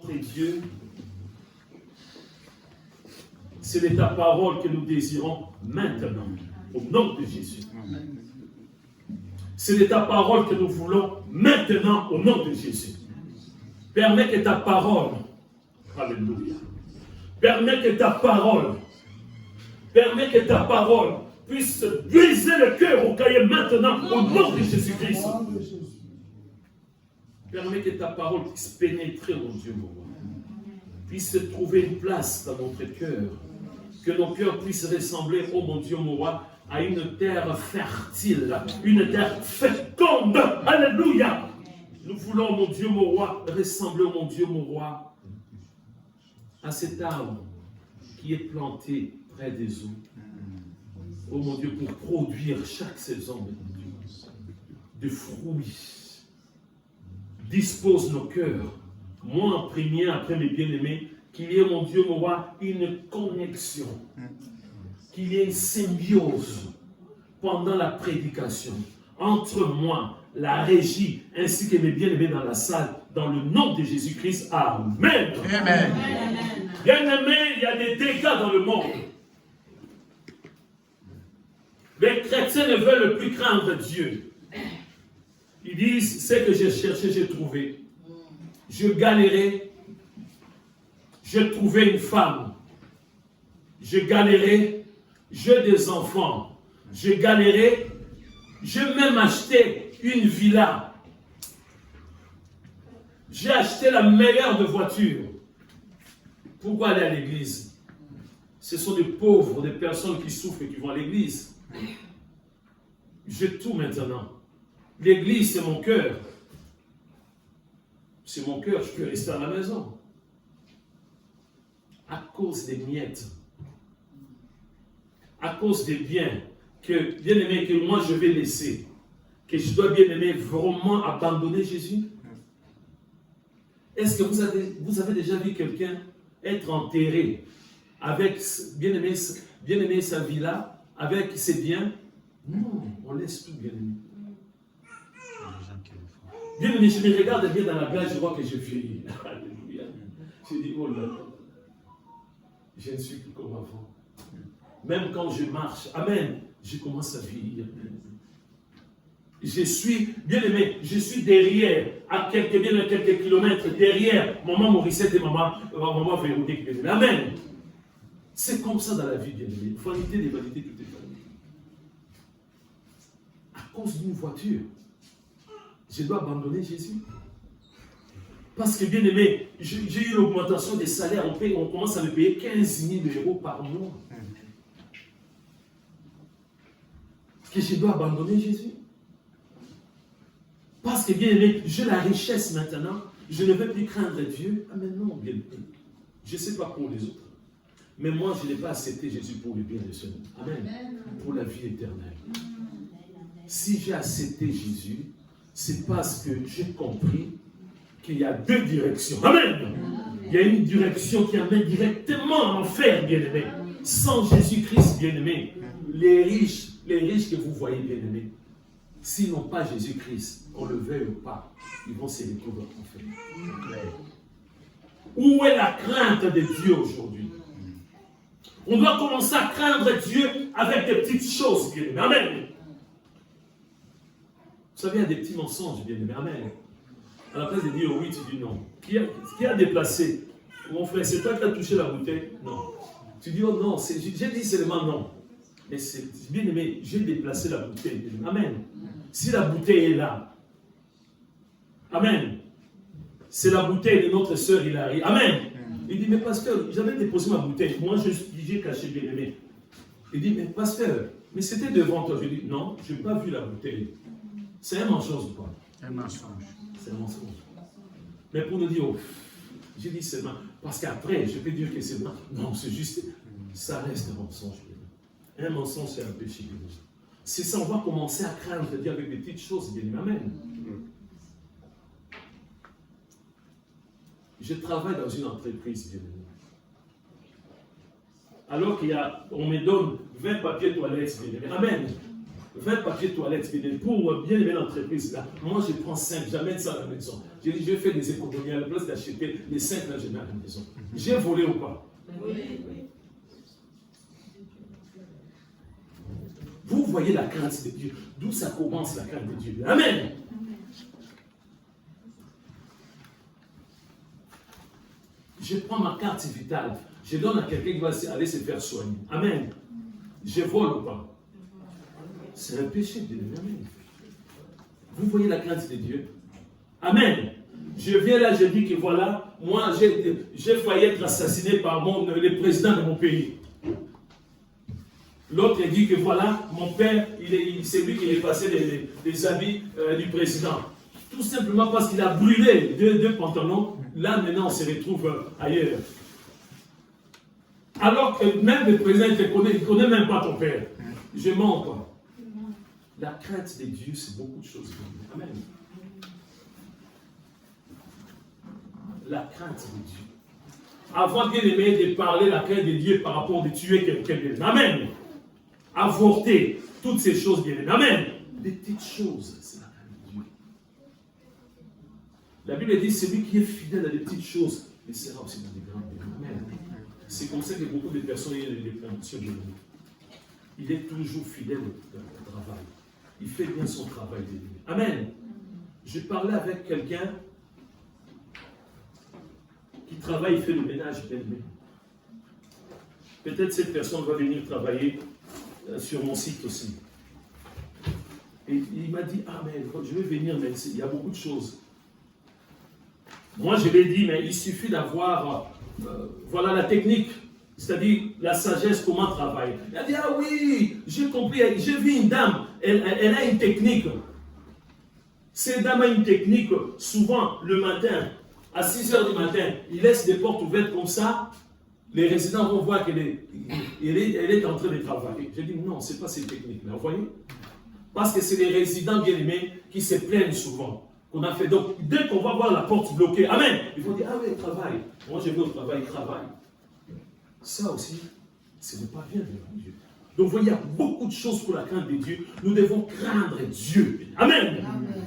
rencontrer Dieu, c'est de ta parole que nous désirons maintenant, au nom de Jésus. C'est de ta parole que nous voulons maintenant, au nom de Jésus. Permets que ta parole, alléluia, permets que ta parole puisse briser le cœur au cahier maintenant, au nom de Jésus-Christ. Permets que ta parole puisse pénétrer, mon Dieu, mon roi, puisse trouver une place dans notre cœur, que nos cœurs puissent ressembler, oh mon Dieu, mon roi, à une terre fertile, une terre féconde. Alléluia. Nous voulons, mon Dieu, mon roi, ressembler, mon Dieu, mon roi, à cet arbre qui est planté près des eaux. Oh mon Dieu, pour produire chaque saison, mon Dieu, de fruits. Dispose nos cœurs, moi en premier, après mes bien-aimés, qu'il y ait, mon Dieu, mon roi, une connexion, qu'il y ait une symbiose pendant la prédication entre moi, la régie, ainsi que mes bien-aimés dans la salle, dans le nom de Jésus-Christ. Amen. Amen. Bien-aimés, il y a des dégâts dans le monde. Les chrétiens ne veulent plus craindre Dieu. Ils disent, ce que j'ai cherché, j'ai trouvé. Je galérais, j'ai trouvé une femme. Je galérais, j'ai des enfants. Je galérais, j'ai même acheté une villa. J'ai acheté la meilleure de voitures. Pourquoi aller à l'église? Ce sont des pauvres, des personnes qui souffrent et qui vont à l'église. J'ai tout maintenant. L'église, c'est mon cœur. C'est mon cœur, je peux rester à la maison. À cause des miettes. À cause des biens que, bien aimé, que moi je vais laisser. Que je dois, bien aimé, vraiment abandonner Jésus. Est-ce que vous avez déjà vu quelqu'un être enterré avec, bien aimé, sa villa, avec ses biens? Non, on laisse tout, bien aimé. Bien aimé, je me regarde bien dans la glace, je vois que je vieillis. Alléluia. Je dis, oh là là, je ne suis plus comme avant. Même quand je marche, amen, je commence à vieillir. Je suis, bien aimé, je suis derrière, à quelques kilomètres derrière maman Morissette et maman Véronique, bien aimé. Amen. C'est comme ça dans la vie, bien aimé. Vanité des vanités, tout est vanité. À cause d'une voiture, je dois abandonner Jésus. Parce que, bien aimé, j'ai eu l'augmentation des salaires. On commence à me payer 15 000 € par mois. Que je dois abandonner Jésus. Parce que, bien aimé, j'ai la richesse maintenant. Je ne veux plus craindre Dieu. Ah, mais non, bien aimé. Je ne sais pas pour les autres. Mais moi, je n'ai pas accepté Jésus pour le bien de ce monde. Amen. Pour la vie éternelle. Si j'ai accepté Jésus, c'est parce que j'ai compris qu'il y a deux directions. Amen. Il y a une direction qui amène directement en enfer, bien-aimé. Sans Jésus-Christ, bien-aimé, les riches que vous voyez, bien-aimé, s'ils n'ont pas Jésus-Christ, qu'on le veuille ou pas, ils vont se retrouver en enfer. Où est la crainte de Dieu aujourd'hui? On doit commencer à craindre Dieu avec des petites choses, bien-aimé. Amen. Vous savez, il y a des petits mensonges, bien aimé. Amen. À la place de dire oui, tu dis non. Qui a déplacé? Mon frère, c'est toi qui as touché la bouteille? Non. Tu dis oh non, j'ai dit seulement non. Mais c'est bien aimé, j'ai déplacé la bouteille. Amen. Si la bouteille est là, amen. C'est la bouteille de notre sœur Hilary. Amen. Il dit, mais pasteur, j'avais déposé ma bouteille. Moi, j'ai caché, bien aimé. Il dit, mais pasteur, mais c'était devant toi. Je dis, non, je n'ai pas vu la bouteille. C'est un mensonge ou pas? Un mensonge. C'est un mensonge. Mais pour nous dire, oh, j'ai dit c'est mal. Parce qu'après, je peux dire que c'est mal. Non, c'est juste, ça reste un mensonge. Un mensonge, c'est un péché. C'est ça, on va commencer à craindre Dieu avec des petites choses, bien aimé. Amen. Je travaille dans une entreprise, bien aimé. Alors qu'on me donne 20 papiers toilettes, bien aimé. Amen. 20 papiers toilettes pour bien aimer l'entreprise. Là, moi, je prends 5, j'amène ça à la maison. J'ai dit, je vais faire des économies à la place d'acheter les 5 là, je mets à la maison. J'ai volé ou pas? Oui. Vous voyez la crainte de Dieu. D'où ça commence la crainte de Dieu? Amen. Je prends ma carte vitale. Je donne à quelqu'un qui va aller se faire soigner. Amen. Je vole ou pas? C'est un péché de Dieu. Amen. Vous voyez la crainte de Dieu? Amen. Je viens là, je dis que voilà, moi j'ai failli être assassiné par le président de mon pays. L'autre dit que voilà, mon père, c'est lui qui est passé les habits du président. Tout simplement parce qu'il a brûlé deux pantalons. Là, maintenant, on se retrouve ailleurs. Alors que même le président, il ne connaît même pas ton père. Je mens quoi. La crainte de Dieu, c'est beaucoup de choses. Amen. La crainte de Dieu. Avant, bien aimé, de parler la crainte de Dieu par rapport de tuer quelqu'un. Amen. Avorter, toutes ces choses, bien aimé. Amen. Des petites choses, c'est la crainte de Dieu. La Bible dit, celui qui est fidèle à des petites choses, il sera aussi dans des grandes. Amen. C'est comme ça que beaucoup de personnes ont des conditions de vie. Il est toujours fidèle au travail. Il fait bien son travail. Amen. Je parlais avec quelqu'un qui travaille, il fait le ménage bien aimé. Peut-être cette personne va venir travailler sur mon site aussi. Et il m'a dit, ah mais je vais venir, mais il y a beaucoup de choses. Moi je lui ai dit, mais il suffit d'avoir, voilà la technique, c'est-à-dire la sagesse, comment travailler. Il a dit, ah oui, j'ai compris, j'ai vu une dame, elle a une technique. Cette dame a une technique, souvent le matin, à 6 h du matin, il laisse des portes ouvertes comme ça, les résidents vont voir qu'elle est en train de travailler. J'ai dit non, ce n'est pas cette technique-là, vous voyez? Parce que c'est les résidents bien-aimés qui se plaignent souvent. Qu'on a fait. Donc, dès qu'on va voir la porte bloquée, amen, il faut dire, ah oui, elle travaille. Moi, je vais au travail, il travaille. Ça aussi, ce n'est pas bien devant Dieu. Donc, vous voyez, il y a beaucoup de choses pour la crainte de Dieu. Nous devons craindre Dieu. Amen.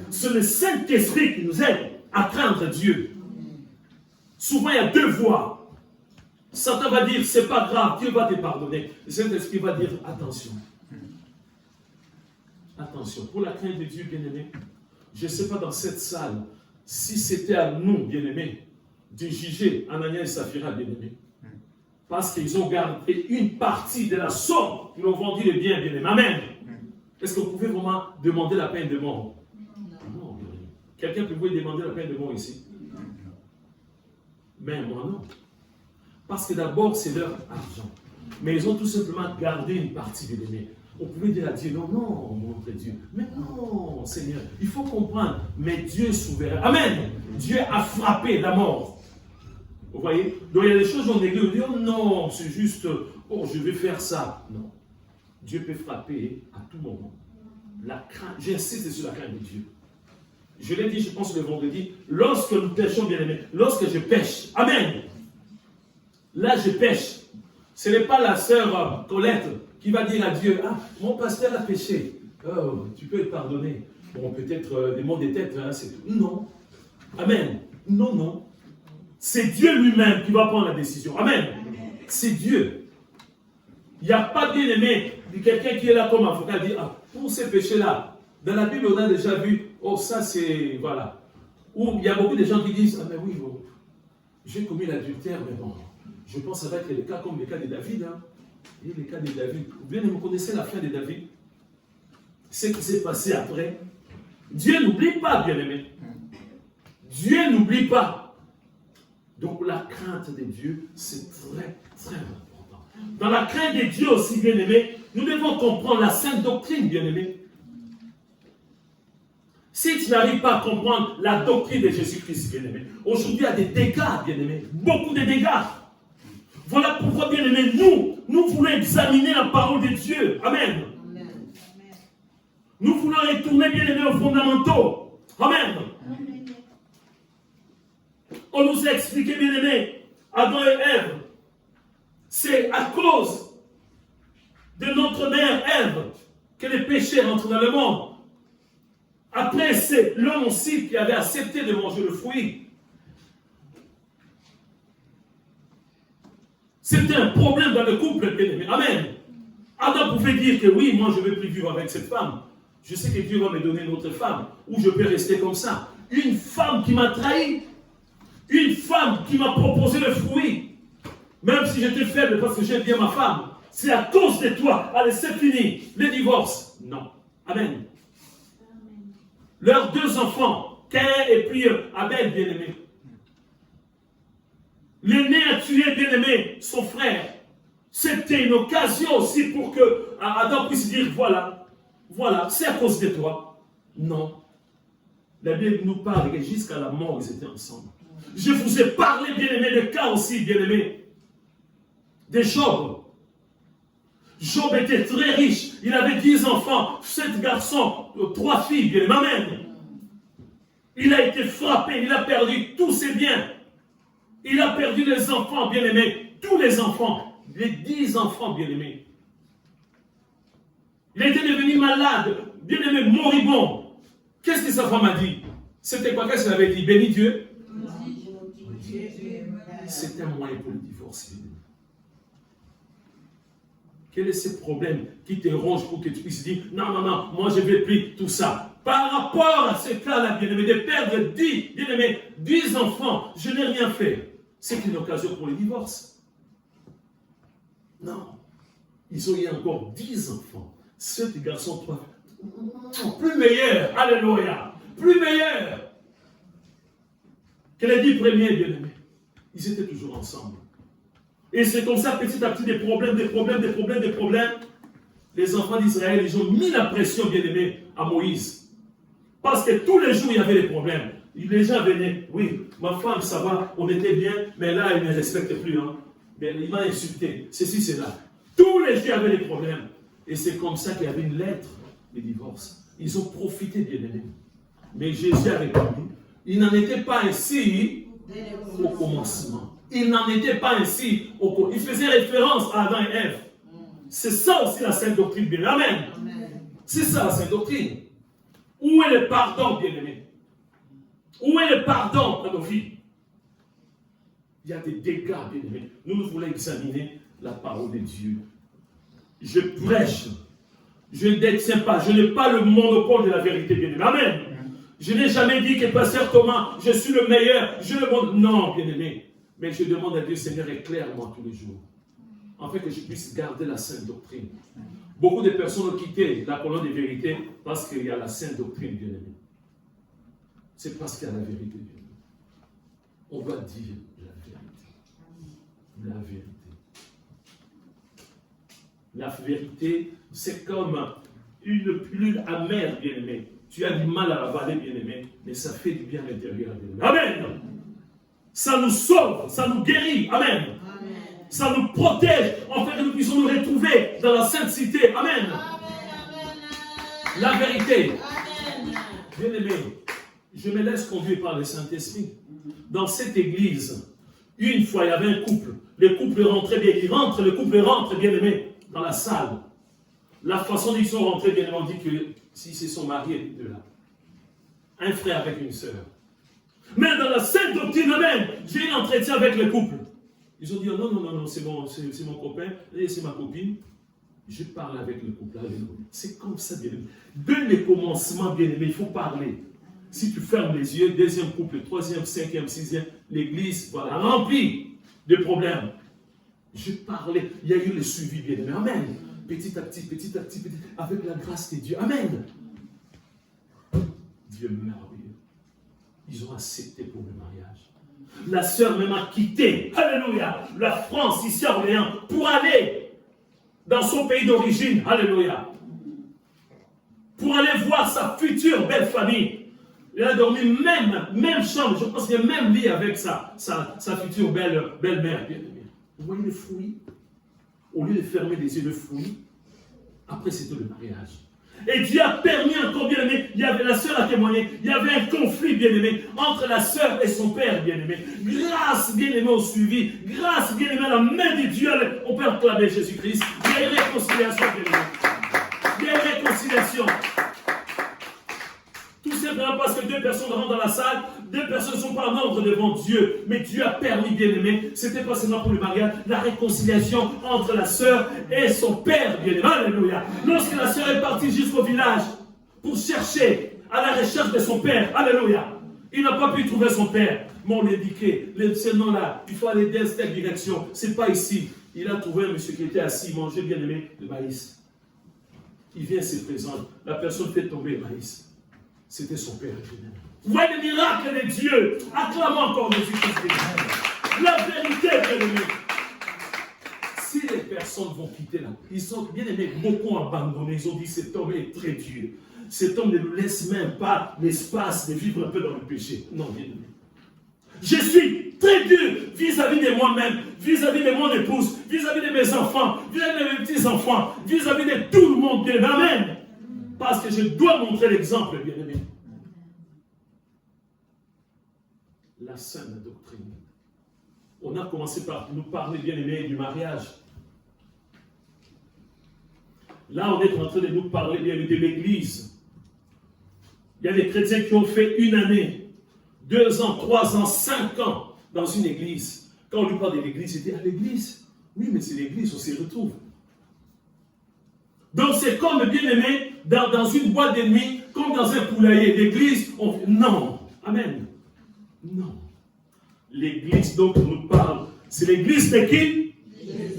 C'est le Saint-Esprit qui nous aide à craindre Dieu. Souvent, il y a deux voies. Satan va dire, c'est pas grave, Dieu va te pardonner. Le Saint-Esprit va dire, attention. Attention, pour la crainte de Dieu, bien-aimé, je ne sais pas dans cette salle, si c'était à nous, bien-aimés, de juger Anania et Saphira, bien-aimés. Parce qu'ils ont gardé une partie de la somme qu'ils ont vendu les biens, bien-aimés. Amen. Est-ce que vous pouvez vraiment demander la peine de mort? Non, bien-aimé. Quelqu'un peut vous demander la peine de mort ici? Mais moi, non. Parce que d'abord, c'est leur argent. Mais ils ont tout simplement gardé une partie de l'aimé. On pouvait dire à Dieu, non, non, mon Dieu. Mais non, Seigneur, il faut comprendre. Mais Dieu est souverain. Amen. Dieu a frappé la mort. Vous voyez? Donc il y a des choses où on néglige. On dit, oh non, c'est juste, oh, je vais faire ça. Non. Dieu peut frapper à tout moment. La crainte, j'insiste sur la crainte de Dieu. Je l'ai dit, je pense, le vendredi, lorsque nous pêchons, bien aimé, lorsque je pêche, amen. Là, je pêche. Ce n'est pas la sœur Colette qui va dire à Dieu, ah, mon pasteur a péché. Oh, tu peux être pardonné. Bon, peut-être des mots des têtes, hein, c'est tout. Non. Amen. Non, non. C'est Dieu lui-même qui va prendre la décision. Amen. C'est Dieu. Il n'y a pas bien aimé de quelqu'un qui est là comme avocat dit, ah, pour ces péchés-là, dans la Bible, on a déjà vu, oh, ça c'est, voilà. Ou il y a beaucoup de gens qui disent, ah, mais oui, bon, j'ai commis l'adultère, mais bon. Je pense que ça va être les cas comme les cas de David. Hein. Et les cas de David. Bien, vous connaissez la fin de David. Ce qui s'est passé après. Dieu n'oublie pas, bien-aimé. Dieu n'oublie pas. Donc la crainte de Dieu, c'est très, très important. Dans la crainte de Dieu aussi, bien-aimé, nous devons comprendre la sainte doctrine, bien-aimé. Si tu n'arrives pas à comprendre la doctrine de Jésus-Christ, bien-aimé, aujourd'hui il y a des dégâts, bien-aimé. Beaucoup de dégâts. Voilà pourquoi, bien aimé, nous voulons examiner la parole de Dieu. Amen. Amen. Nous voulons retourner, bien aimé, aux fondamentaux. Amen. Amen. On nous a expliqué, bien aimé, Adam et Ève, c'est à cause de notre mère Ève que les péchés rentrent dans le monde. Après, c'est l'homme aussi qui avait accepté de manger le fruit. C'était un problème dans le couple, bien-aimé. Amen. Adam pouvait dire que oui, moi je ne veux plus vivre avec cette femme. Je sais que Dieu va me donner une autre femme, ou je peux rester comme ça. Une femme qui m'a trahi, une femme qui m'a proposé le fruit, même si j'étais faible parce que j'aime bien ma femme, c'est à cause de toi. Allez, c'est fini. Le divorce. Non. Amen. Leurs 2 enfants, Caïn et puis Abel, bien-aimé. L'aîné a tué, bien-aimé, son frère. C'était une occasion aussi pour que Adam puisse dire, voilà, c'est à cause de toi. Non. La Bible nous parle que jusqu'à la mort, ils étaient ensemble. Je vous ai parlé, bien-aimé, de cas aussi, bien-aimé, de Job. Job était très riche. Il avait 10 enfants, 7 garçons, 3 filles, bien-aimé. Amen. Il a été frappé, il a perdu tous ses biens. Il a perdu les enfants, bien-aimés, tous les enfants, les 10 enfants, bien-aimés. Il était devenu malade, bien-aimé, moribond. Qu'est-ce que sa femme a dit? C'était quoi? Qu'est-ce qu'elle avait dit? Béni Dieu. C'est un moyen pour le divorce. Quel est ce problème qui te ronge pour que tu puisses dire non, moi je ne veux plus tout ça. Par rapport à ce cas-là, bien-aimé, de perdre 10 enfants, je n'ai rien fait. C'est une occasion pour le divorce. Non. Ils ont eu encore 10 enfants. 7 garçons, 3. Plus meilleurs. Alléluia. Plus meilleurs que les 10 premiers, bien-aimés. Ils étaient toujours ensemble. Et c'est comme ça, petit à petit, des problèmes. Les enfants d'Israël, ils ont mis la pression, bien-aimé, à Moïse. Parce que tous les jours, il y avait des problèmes. Les gens venaient, oui, ma femme, ça va, on était bien, mais là, elle ne me respecte plus. Hein. Mais il m'a insulté, ceci, cela. Tous les jours, il y avait des problèmes. Et c'est comme ça qu'il y avait une lettre de divorce. Ils ont profité, bien-aimés. Mais Jésus a répondu, il n'en était pas ainsi au commencement. Il n'en était pas ainsi au commencement. Il faisait référence à Adam et Ève. C'est ça aussi la sainte doctrine, bien. Amen. C'est ça la sainte doctrine. Où est le pardon, bien-aimé? Où est le pardon dans nos vies? Il y a des dégâts, bien-aimés. Nous voulons examiner la parole de Dieu. Je prêche. Je ne détiens pas. Je n'ai pas le monopole de la vérité, bien-aimé. Amen. Je n'ai jamais dit que pasteur Thomas, je suis le meilleur. Non, bien-aimé. Mais je demande à Dieu, Seigneur, éclaire-moi tous les jours. Afin que je puisse garder la sainte doctrine. Beaucoup de personnes ont quitté la colonne des vérités parce qu'il y a la sainte doctrine, bien-aimé. C'est parce qu'il y a la vérité, bien-aimé. On doit dire la vérité. La vérité. La vérité, c'est comme une pilule amère, bien-aimé. Tu as du mal à avaler, bien-aimé, mais ça fait du bien à l'intérieur, bien-aimé. Amen. Ça nous sauve, ça nous guérit. Amen. Ça nous protège, afin que nous puissions nous retrouver dans la sainte cité. Amen. La vérité. Bien-aimé, je me laisse conduire par le Saint-Esprit. Dans cette église, une fois, il y avait un couple. Le couple rentrait bien. Le couple rentre, bien-aimé, dans la salle. La façon dont ils sont rentrés, bien-aimé, on dit que s'ils se sont mariés, de là. Un frère avec une sœur. Mais dans la sainte doctrine, amen, j'ai eu un entretien avec le couple. Ils ont dit, oh, non, c'est mon copain, et c'est ma copine. Je parle avec le couple. C'est comme ça, bien-aimé. Dès les commencements, bien-aimé, il faut parler. Si tu fermes les yeux, deuxième couple, troisième, cinquième, sixième, l'église, voilà, remplie de problèmes. Je parlais, il y a eu le suivi, bien-aimé. Amen. Petit à petit, avec la grâce de Dieu. Amen. Dieu merveilleux. Ils ont accepté pour le mariage. La sœur même a quitté, alléluia, la France, ici à Orléans, pour aller dans son pays d'origine, alléluia. Pour aller voir sa future belle famille. Il a dormi même chambre, je pense qu'il y a même lit avec sa future belle-mère. Vous voyez le fruit? Au lieu de fermer les yeux, le fruit, après c'était le mariage. Et Dieu a permis encore, bien-aimé, il y avait la sœur a témoigné, il y avait un conflit, bien-aimé, entre la sœur et son père, bien-aimé. Grâce, bien-aimé, au suivi, grâce, bien-aimé, à la main de Dieu, on peut acclamer Jésus-Christ. Il y a une réconciliation, bien-aimé. Il y a une réconciliation. Tout simplement parce que 2 personnes rentrent dans la salle, 2 personnes ne sont pas en ordre devant Dieu. Mais Dieu a permis, bien-aimé, c'était pas seulement pour le mariage, la réconciliation entre la sœur et son père, bien-aimé. Alléluia. Lorsque la sœur est partie jusqu'au village pour chercher à la recherche de son père, alléluia, il n'a pas pu trouver son père. Mais on lui a indiqué, ce nom-là, il faut aller dans cette direction. C'est pas ici. Il a trouvé un monsieur qui était assis, mangeait, bien-aimé, le maïs. Il vient, se présente. La personne fait tomber le maïs. C'était son père. Vous voyez le miracle de Dieu. Acclamons encore Jésus-Christ. La vérité, bien-aimé. Si les personnes vont quitter là, ils sont bien-aimés, beaucoup abandonnés. Ils ont dit, cet homme est très dur. Cet homme ne nous laisse même pas l'espace de vivre un peu dans le péché. Non, bien-aimé. Je suis très dur vis-à-vis de moi-même, vis-à-vis de mon épouse, vis-à-vis de mes enfants, vis-à-vis de mes petits-enfants, vis-à-vis de tout le monde, bien-aimé. Amen. Parce que je dois montrer l'exemple, bien-aimé. La saine doctrine. On a commencé par nous parler, bien-aimé, du mariage. Là, on est en train de nous parler, bien-aimé, de l'Église. Il y a des chrétiens qui ont fait 1 année, 2 ans, 3 ans, 5 ans dans une église. Quand on lui parle de l'église, il dit à l'église. Oui, mais c'est l'église, on s'y retrouve. Donc c'est comme, bien-aimé, dans une boîte de nuit, comme dans un poulailler d'église. Non. Amen. Non. L'église dont on nous parle, c'est l'église de qui?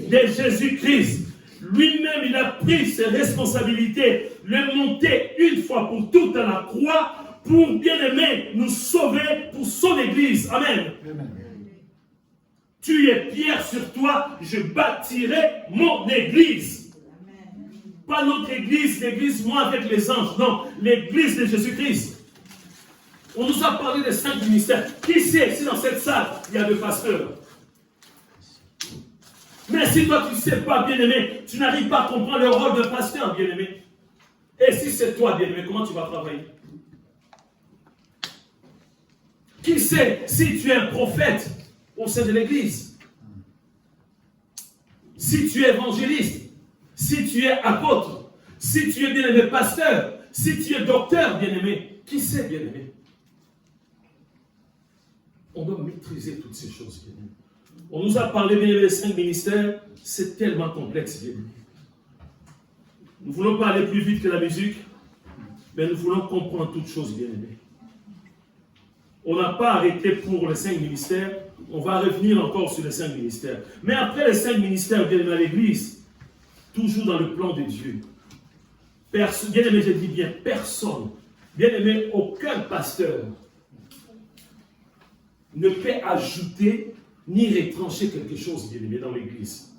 De Jésus-Christ. Lui-même, il a pris ses responsabilités, le monter une fois pour toutes à la croix, pour, bien-aimé, nous sauver pour son église. Amen. Amen. Tu es pierre sur toi, je bâtirai mon église. Amen. Pas notre église, l'église moi avec les anges. Non, l'église de Jésus-Christ. On nous a parlé des 5 ministères. Qui sait si dans cette salle, il y a des pasteurs? Mais si toi tu ne sais pas, bien-aimé, tu n'arrives pas à comprendre le rôle d'un pasteur, bien-aimé. Et si c'est toi, bien-aimé, comment tu vas travailler? Qui sait si tu es un prophète au sein de l'église? Si tu es évangéliste, si tu es apôtre, si tu es bien-aimé pasteur, si tu es docteur, bien-aimé, qui sait, bien-aimé? On doit maîtriser toutes ces choses, bien-aimé. On nous a parlé, bien-aimé, des 5 ministères, c'est tellement complexe, bien-aimé. Nous ne voulons pas aller plus vite que la musique, mais nous voulons comprendre toutes choses, bien-aimé. On n'a pas arrêté pour les 5 ministères, on va revenir encore sur les 5 ministères. Mais après les 5 ministères, bien-aimé, à l'église, toujours dans le plan de Dieu. Bien-aimé, je dis bien personne, bien-aimé, aucun pasteur ne peut ajouter ni retrancher quelque chose, bien-aimé, dans l'église.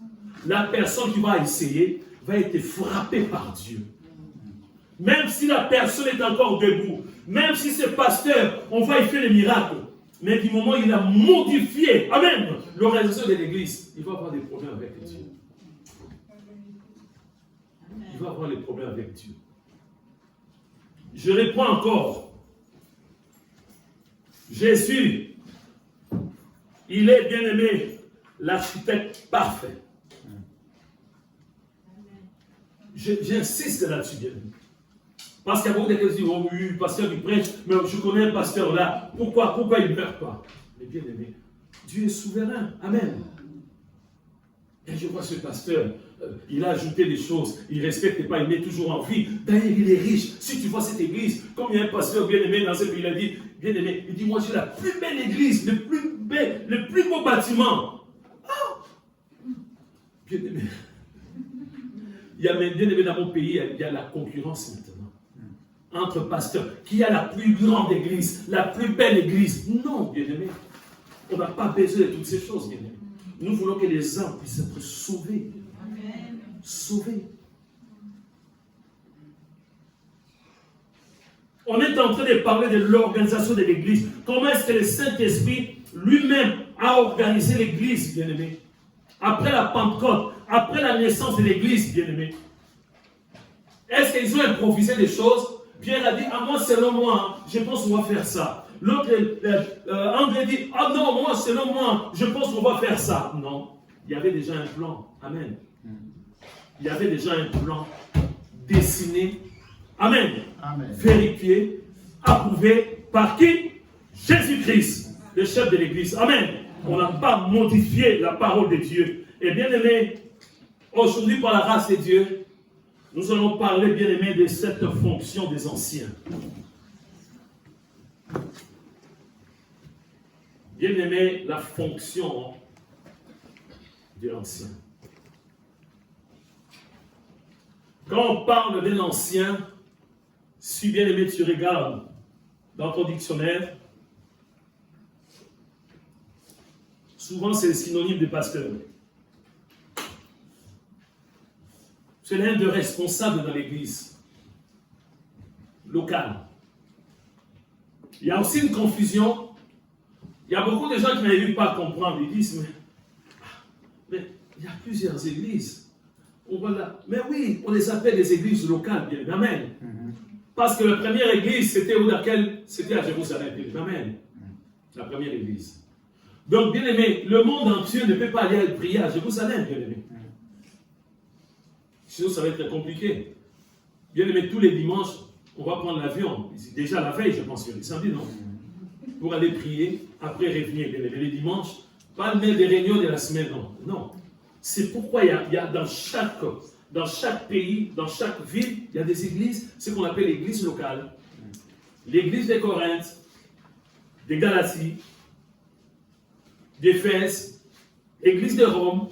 La personne qui va essayer va être frappée par Dieu. Même si la personne est encore debout, même si c'est pasteur, on va y faire les miracles. Mais du moment où il a modifié, amen, l'organisation de l'église, il va avoir des problèmes avec Dieu. Il va avoir des problèmes avec Dieu. Je réponds encore. Jésus, il est bien-aimé, l'architecte parfait. J'insiste là-dessus, bien-aimé. Parce qu'il y a beaucoup de gens qui disent, oh oui, le pasteur qui prêche, mais je connais un pasteur là, pourquoi il ne meurt pas? Mais bien aimé, Dieu est souverain, amen. Et je vois ce pasteur, il a ajouté des choses, il ne respecte pas, il met toujours en vie. D'ailleurs, il est riche. Si tu vois cette église, comme il y a un pasteur bien aimé dans ce pays, il a dit, bien aimé, il dit, moi j'ai la plus belle église, le plus beau bâtiment. Ah! Bien aimé. Il y a bien aimé dans mon pays, il y a la concurrence maintenant. Entre pasteurs, qui a la plus grande église, la plus belle église. Non, bien-aimé. On n'a pas besoin de toutes ces choses, bien-aimé. Nous voulons que les âmes puissent être sauvés. Amen. Sauvés. On est en train de parler de l'organisation de l'église. Comment est-ce que le Saint-Esprit lui-même a organisé l'église, bien-aimé? Après la Pentecôte, après la naissance de l'église, bien-aimé. Est-ce qu'ils ont improvisé des choses? Pierre a dit, ah moi selon moi, je pense qu'on va faire ça. L'autre, André dit, ah non, moi selon moi, je pense qu'on va faire ça. Non, il y avait déjà un plan. Amen. Il y avait déjà un plan dessiné Amen. Amen. Vérifié, approuvé par qui? Jésus-Christ, le chef de l'Église. Amen. On n'a pas modifié la parole de Dieu. Et bien aimé, aujourd'hui par la grâce de Dieu, nous allons parler, bien aimé, de cette fonction des anciens. Bien aimé, la fonction de l'ancien. Quand on parle d'un ancien, si bien aimé tu regardes dans ton dictionnaire, souvent c'est le synonyme de pasteur. C'est l'un des responsables dans l'église locale. Il y a aussi une confusion. Il y a beaucoup de gens qui n'arrivent pas à comprendre. Ils disent, mais il y a plusieurs églises. Mais oui, on les appelle des églises locales, bien évidemment. Amen. Parce que la première église, c'était où laquelle? C'était à Jérusalem, bien évidemment. Amen. La première église. Donc, bien aimé, le monde entier ne peut pas aller prier à Jérusalem, bien aimé. Sinon, ça va être compliqué. Bien aimé, tous les dimanches, on va prendre l'avion. Déjà la veille, je pense, le samedi, non? Pour aller prier, après revenir, bien aimé. Les dimanches, pas même des réunions de la semaine, non. Non. C'est pourquoi il y a dans chaque pays, dans chaque ville, il y a des églises, ce qu'on appelle l'église locale. L'église de Corinthe, de Galatie, d'Éphèse, l'église de Rome,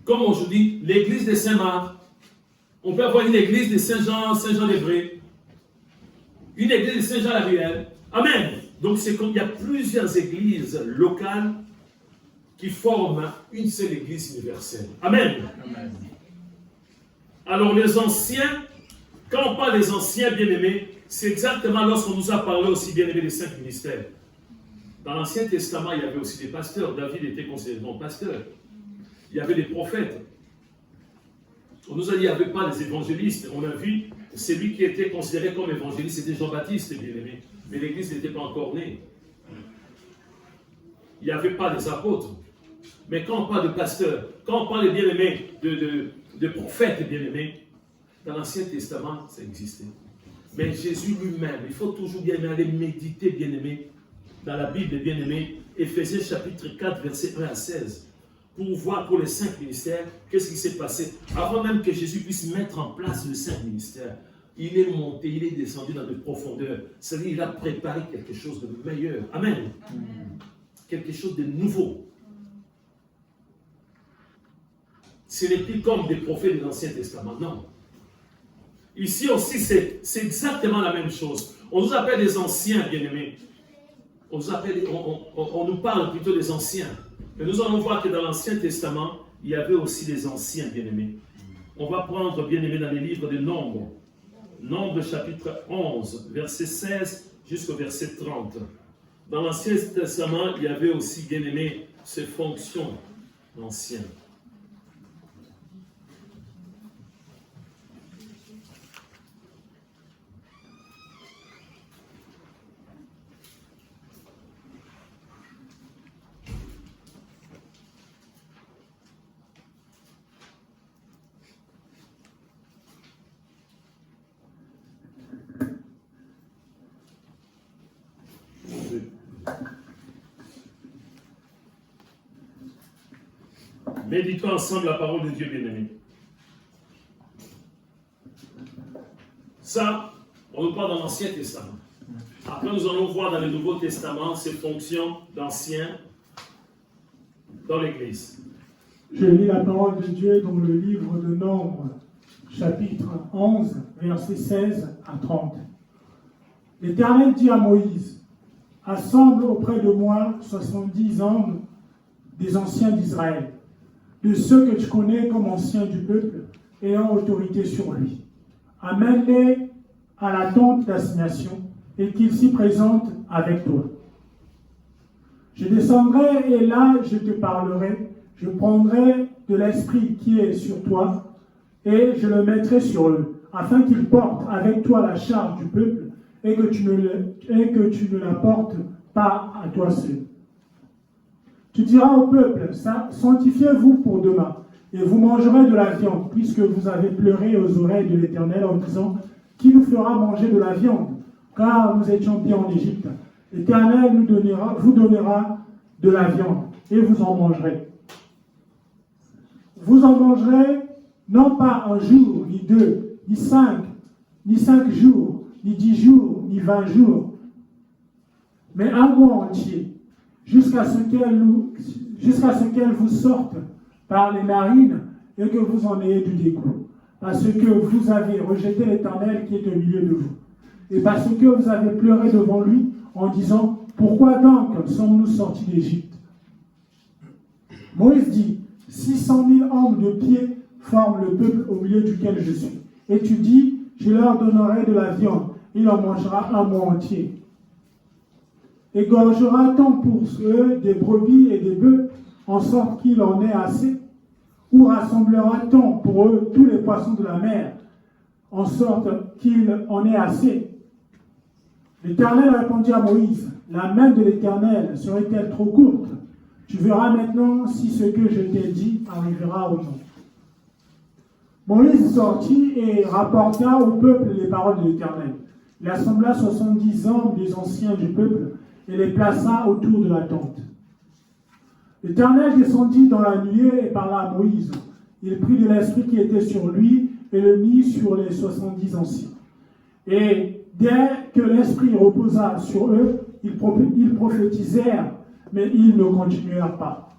comme aujourd'hui, l'église de Saint-Marc. On peut avoir une église de Saint-Jean-d'Évreux, une église de Saint-Jean-la-Ruelle. Amen. Donc c'est comme il y a plusieurs églises locales qui forment une seule église universelle. Amen. Amen. Alors les anciens, quand on parle des anciens bien-aimés, c'est exactement lorsqu'on nous a parlé aussi bien-aimés des 5 ministères. Dans l'Ancien Testament, il y avait aussi des pasteurs. David était considéré comme pasteur. Il y avait des prophètes. On nous a dit qu'il n'y avait pas les évangélistes. On a vu, celui qui était considéré comme évangéliste, c'était Jean-Baptiste, bien-aimé. Mais l'Église n'était pas encore née. Il n'y avait pas des apôtres. Mais quand on parle de pasteurs, quand on parle de bien-aimés, de prophètes bien-aimés, dans l'Ancien Testament, ça existait. Mais Jésus lui-même, il faut toujours bien-aimé aller méditer, bien-aimé, dans la Bible, bien-aimé, Éphésiens chapitre 4, versets 1 à 16, pour voir pour les 5 ministères, qu'est-ce qui s'est passé. Avant même que Jésus puisse mettre en place les 5 ministères, il est monté, il est descendu dans de profondeurs. C'est-à-dire qu'il a préparé quelque chose de meilleur. Amen. Quelque chose de nouveau. Ce n'est plus comme des prophètes de l'Ancien Testament, non. Ici aussi, c'est exactement la même chose. On nous appelle des anciens, bien-aimés. On nous parle plutôt des anciens. Mais nous allons voir que dans l'Ancien Testament, il y avait aussi des anciens, bien-aimés. On va prendre, bien-aimés, dans les livres de Nombres. Nombres chapitre 11, verset 16 jusqu'au verset 30. Dans l'Ancien Testament, il y avait aussi, bien-aimés, ces fonctions d'anciens. Méditons ensemble la parole de Dieu, bien-aimé. Ça, on nous parle dans l'Ancien Testament. Après, nous allons voir dans le Nouveau Testament ces fonctions d'anciens dans l'Église. Je lis la parole de Dieu dans le livre de Nombres, chapitre 11, versets 16 à 30. L'Éternel dit à Moïse, « Assemble auprès de moi 70 hommes des anciens d'Israël, de ceux que tu connais comme anciens du peuple, ayant autorité sur lui. Amène-les à la tente d'assignation et qu'ils s'y présentent avec toi. Je descendrai et là je te parlerai, je prendrai de l'esprit qui est sur toi et je le mettrai sur eux, afin qu'ils portent avec toi la charge du peuple et que tu ne la portes pas à toi seul. Tu diras au peuple, sanctifiez-vous pour demain, et vous mangerez de la viande, puisque vous avez pleuré aux oreilles de l'Éternel en disant, Qui nous fera manger de la viande? Car nous étions bien en Égypte. L'Éternel vous donnera de la viande, et vous en mangerez. Vous en mangerez non pas un jour, ni deux, ni 5 jours, ni 10 jours, ni 20 jours, mais un mois entier, jusqu'à ce qu'elle vous sorte par les narines et que vous en ayez du dégoût, parce que vous avez rejeté l'Éternel qui est au milieu de vous, et parce que vous avez pleuré devant lui en disant « Pourquoi donc sommes-nous sortis d'Égypte » Moïse dit « 600 000 hommes de pied forment le peuple au milieu duquel je suis. » Et tu dis « Je leur donnerai de la viande, il en mangera un mois entier. » Égorgera-t-on pour eux des brebis et des bœufs, en sorte qu'il en ait assez? Ou rassemblera-t-on pour eux tous les poissons de la mer, en sorte qu'il en ait assez? L'Éternel répondit à Moïse, la main de l'Éternel serait-elle trop courte? Tu verras maintenant si ce que je t'ai dit arrivera ou non. Moïse sortit et rapporta au peuple les paroles de l'Éternel. Il assembla 70 hommes des anciens du peuple et les plaça autour de la tente. L'Éternel descendit dans la nuée et parla à Moïse. Il prit de l'esprit qui était sur lui et le mit sur les 70 anciens. Et dès que l'esprit reposa sur eux, ils prophétisèrent, mais ils ne continuèrent pas.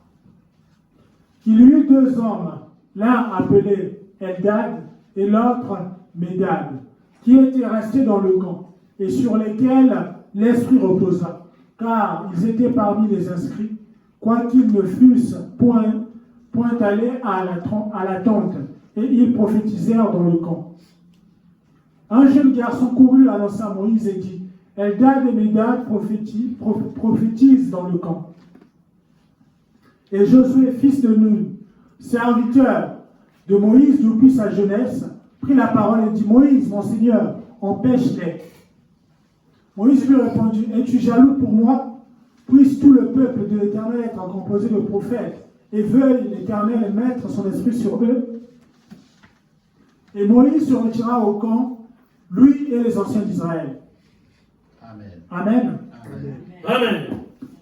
Il y eut 2 hommes, l'un appelé Eldad et l'autre Médad, qui étaient restés dans le camp, et sur lesquels l'esprit reposa, car ils étaient parmi les inscrits, quoiqu'ils ne fussent point allés à la tente, et ils prophétisèrent dans le camp. Un jeune garçon courut, annonça à Moïse et dit, Eldad et Médad prophétisent dans le camp. Et Josué, fils de Nun, serviteur de Moïse depuis sa jeunesse, prit la parole et dit, Moïse, mon Seigneur, empêche-les. Moïse lui répondit, es-tu jaloux pour moi? Puisse tout le peuple de l'Éternel être composé de prophètes, et veuille l'Éternel mettre son esprit sur eux. Et Moïse se retira au camp, lui et les anciens d'Israël. Amen. Amen. Amen.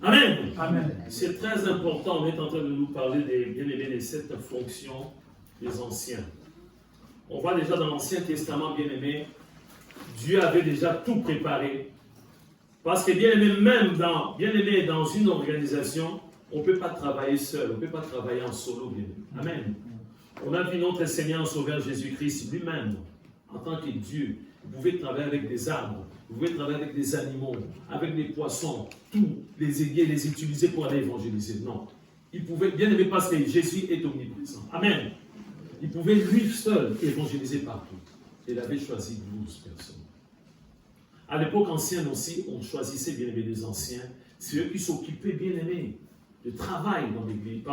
Amen. Amen. C'est très important, on est en train de nous parler des bien-aimés des 7 fonctions des anciens. On voit déjà dans l'Ancien Testament, bien-aimés, Dieu avait déjà tout préparé. Parce que bien-aimé, même dans une organisation, on ne peut pas travailler seul, on ne peut pas travailler en solo, bien-aimé. Amen. On a vu notre Seigneur Sauveur Jésus-Christ lui-même, en tant que Dieu. Vous pouvez travailler avec des arbres, vous pouvez travailler avec des animaux, avec des poissons, tout, les aiguer, les utiliser pour aller évangéliser. Non. Il pouvait, bien aimé, parce que Jésus est omniprésent. Amen. Il pouvait lui seul évangéliser partout. Il avait choisi 12 personnes. À l'époque ancienne aussi, on choisissait, bien aimé, des anciens. C'est eux qui s'occupaient, bien aimé, du travail dans l'église,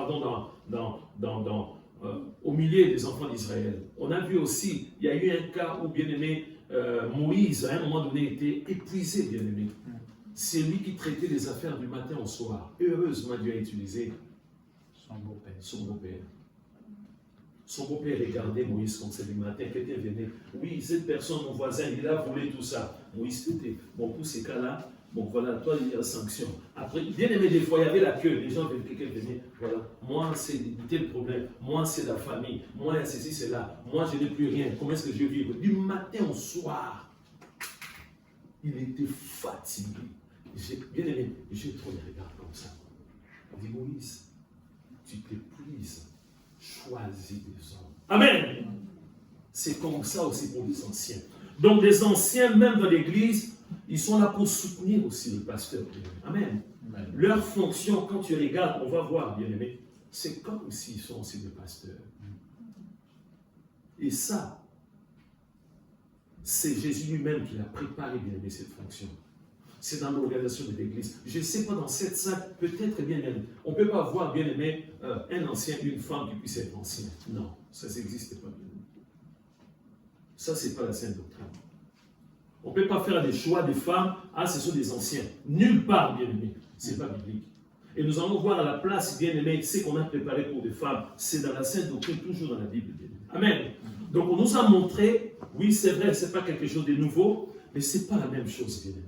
au milieu des enfants d'Israël. On a vu aussi, il y a eu un cas où, bien aimé, Moïse, à un moment donné, était épuisé, bien aimé. C'est lui qui traitait les affaires du matin au soir. Heureusement, Dieu a utilisé son beau-père. Son beau-père regardait Moïse comme c'est le matin. Quelqu'un venait. Oui, cette personne, mon voisin, il a volé tout ça. Moïse, c'était bon pour ces cas-là. Bon, voilà, toi, il y a sanction. Après, bien aimé, des fois, il y avait la queue. Les gens, quelqu'un venait. Voilà, moi, c'est tel problème. Moi, c'est la famille. Moi, c'est ceci, c'est là. Moi, je n'ai plus rien. Comment est-ce que je vis? Du matin au soir, il était fatigué. Bien aimé, j'ai trop les regards comme ça. Il dit, Moïse, tu t'épuises. Choisis des hommes. Amen. C'est comme ça aussi pour les anciens. Donc les anciens, même dans l'église, ils sont là pour soutenir aussi le pasteur. Amen. Amen. Leur fonction, quand tu regardes, on va voir, bien aimé, c'est comme s'ils sont aussi des pasteurs. Et ça, c'est Jésus lui-même qui a préparé, bien aimé, cette fonction. C'est dans l'organisation de l'église. Je ne sais pas, dans cette salle, peut-être bien aimé, on ne peut pas voir, bien aimé, un ancien, une femme qui puisse être ancienne. Non, ça n'existe pas, bien aimé. Ça, ce n'est pas la sainte doctrine. On ne peut pas faire des choix des femmes, ah, ce sont des anciens. Nulle part, bien aimé. Ce n'est pas biblique. Et nous allons voir à la place, bien aimé, ce qu'on a préparé pour des femmes. C'est dans la Sainte Doctrine, toujours dans la Bible. Amen. Donc on nous a montré, oui c'est vrai, ce n'est pas quelque chose de nouveau, mais ce n'est pas la même chose, bien aimé.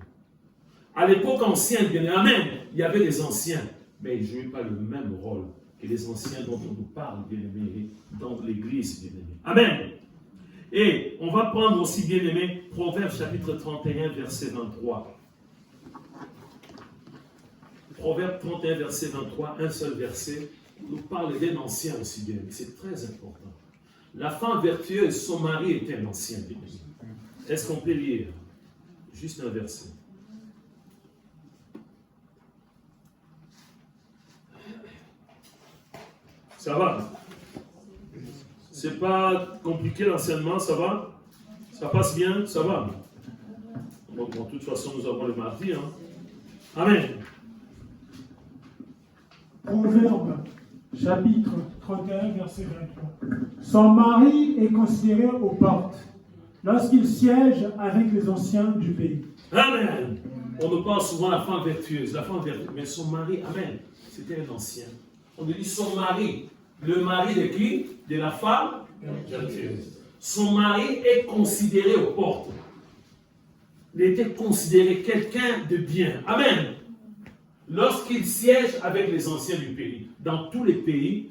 À l'époque ancienne, bien aimé, amen, il y avait des anciens, mais ils ne jouaient pas le même rôle que les anciens dont on nous parle, bien aimé, dans l'Église, bien aimé. Amen. Et on va prendre aussi, bien aimé, Proverbe chapitre 31, verset 23. Proverbe 31, verset 23, un seul verset, nous parle d'un ancien aussi, bien aimé. C'est très important. La femme vertueuse, son mari était un ancien, bien aimé. Est-ce qu'on peut lire juste un verset? Ça va? C'est pas compliqué l'enseignement, ça va? Ça passe bien, ça va? Donc, de toute façon, nous avons le mardi. Hein? Amen. Proverbe, chapitre 31, verset 23. Son mari est considéré aux portes lorsqu'il siège avec les anciens du pays. Amen. On nous parle souvent de la femme vertueuse, mais son mari, amen, c'était un ancien. On nous dit son mari, le mari de qui? De la femme vertueuse. Son mari est considéré aux portes. Il était considéré quelqu'un de bien. Amen. Lorsqu'il siège avec les anciens du pays, dans tous les pays,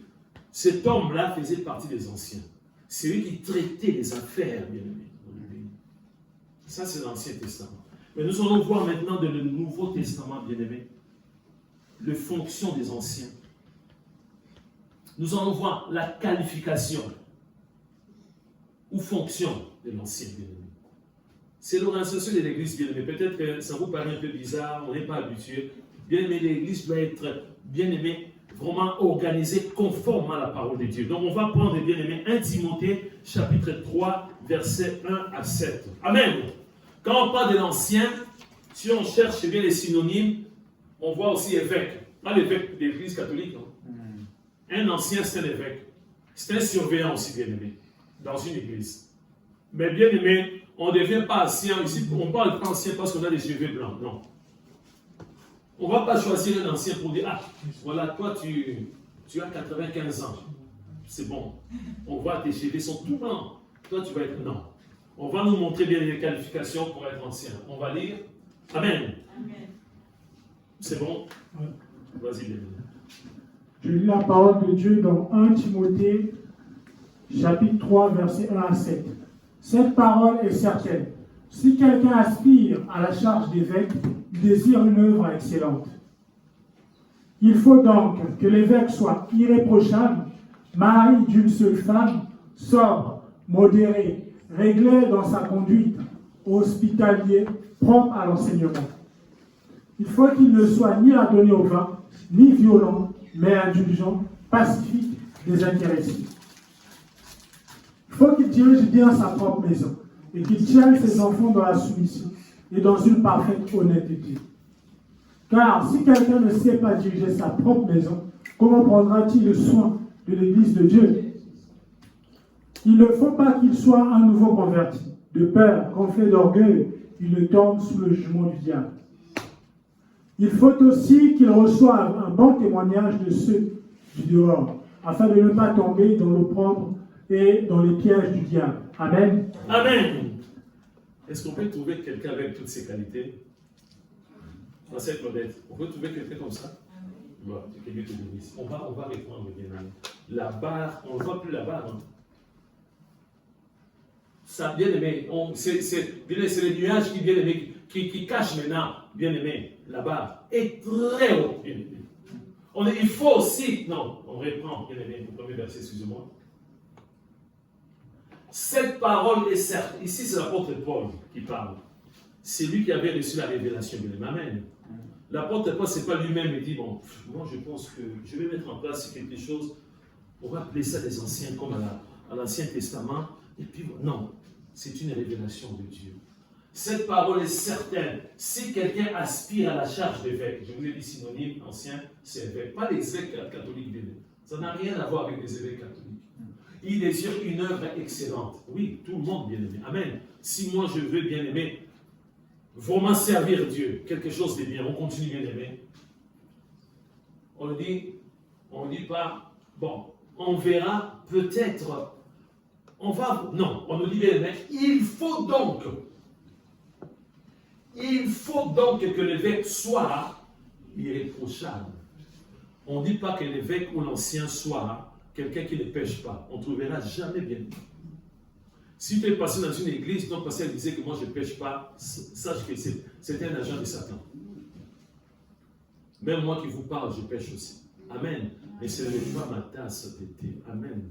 cet homme-là faisait partie des anciens. C'est lui qui traitait les affaires, bien aimé, dans le pays. Ça, c'est l'Ancien Testament. Mais nous allons voir maintenant dans le Nouveau Testament, bien aimé, les fonctions des anciens. Nous allons voir la qualification ou fonction de l'ancien, bien aimé. C'est l'organisation de l'Église, bien aimé. Peut-être que ça vous paraît un peu bizarre, on n'est pas habitué. Bien aimé, l'Église doit être, bien aimé, vraiment organisée conforme à la parole de Dieu. Donc on va prendre, bien aimé, 1 Timothée, chapitre 3, versets 1 à 7. Amen. Quand on parle de l'ancien, si on cherche bien les synonymes, on voit aussi évêque. Pas l'évêque de l'Église catholique, non? Un ancien, c'est un évêque. C'est un surveillant aussi, bien aimé, dans une église. Mais bien aimé, on ne devient pas ancien. Ici, on ne parle pas ancien parce qu'on a des cheveux blancs. Non. On ne va pas choisir un ancien pour dire, ah, voilà, toi, tu as 95 ans. C'est bon. On voit tes cheveux sont tout blancs. Toi, tu vas être... Non. On va nous montrer bien les qualifications pour être ancien. On va lire. Amen. Amen. C'est bon? Oui. Vas-y, bien aimé. Je lis la parole de Dieu dans 1 Timothée, chapitre 3, versets 1 à 7. Cette parole est certaine. Si quelqu'un aspire à la charge d'évêque, il désire une œuvre excellente. Il faut donc que l'évêque soit irréprochable, mari d'une seule femme, sobre, modéré, réglé dans sa conduite, hospitalier, propre à l'enseignement. Il faut qu'il ne soit ni adonné au vin, ni violent, mais indulgent, pacifique, désintéressé. Il faut qu'il dirige bien sa propre maison et qu'il tienne ses enfants dans la soumission et dans une parfaite honnêteté. Car si quelqu'un ne sait pas diriger sa propre maison, comment prendra-t-il le soin de l'Église de Dieu? Il ne faut pas qu'il soit un nouveau converti, de peur qu'en fait d'orgueil, il ne tombe sous le jugement du diable. Il faut aussi qu'il reçoive un bon témoignage de ceux du dehors, afin de ne pas tomber dans l'opprobre et dans les pièges du diable. Amen. Amen. Est-ce qu'on peut trouver quelqu'un avec toutes ces qualités? On va être honnête. On peut trouver quelqu'un comme ça? Voilà, que Dieu te bénisse. On va répondre, bien aimé. La barre, on ne voit plus la barre. Hein. Ça, bien aimé, c'est les nuages qui, bien aimé, qui cachent maintenant, bien aimé, la barre est très haute, bien aimé. Il faut aussi, non, on reprend, bien aimé, le premier verset, excusez-moi. Cette parole est certes, ici c'est l'apôtre Paul qui parle. C'est lui qui avait reçu la révélation, bien aimé. Amen. L'apôtre Paul, ce n'est pas lui-même, il dit, bon, moi je pense que je vais mettre en place quelque chose, on va appeler ça des anciens, comme à l'Ancien Testament, et puis non, c'est une révélation de Dieu. Cette parole est certaine. Si quelqu'un aspire à la charge d'évêque, je vous ai dit synonyme, ancien, c'est évêque. Pas les évêques catholiques d'évêque. Ça n'a rien à voir avec les évêques catholiques. Il désire une œuvre excellente. Oui, tout le monde bien aimé. Amen. Si moi je veux bien aimer, vraiment servir Dieu, quelque chose de bien, on continue bien aimé. on ne dit pas, bon, on verra peut-être, on nous dit bien, mais il faut donc que l'évêque soit irréprochable. On ne dit pas que l'évêque ou l'ancien soit quelqu'un qui ne pêche pas. On ne trouvera jamais bien. Si tu es passé dans une église, ton pasteur disait que moi je ne pêche pas, sache que c'est un agent de Satan. Même moi qui vous parle, je pêche aussi. Amen. Mais ce n'est pas ma tasse de thé. Amen.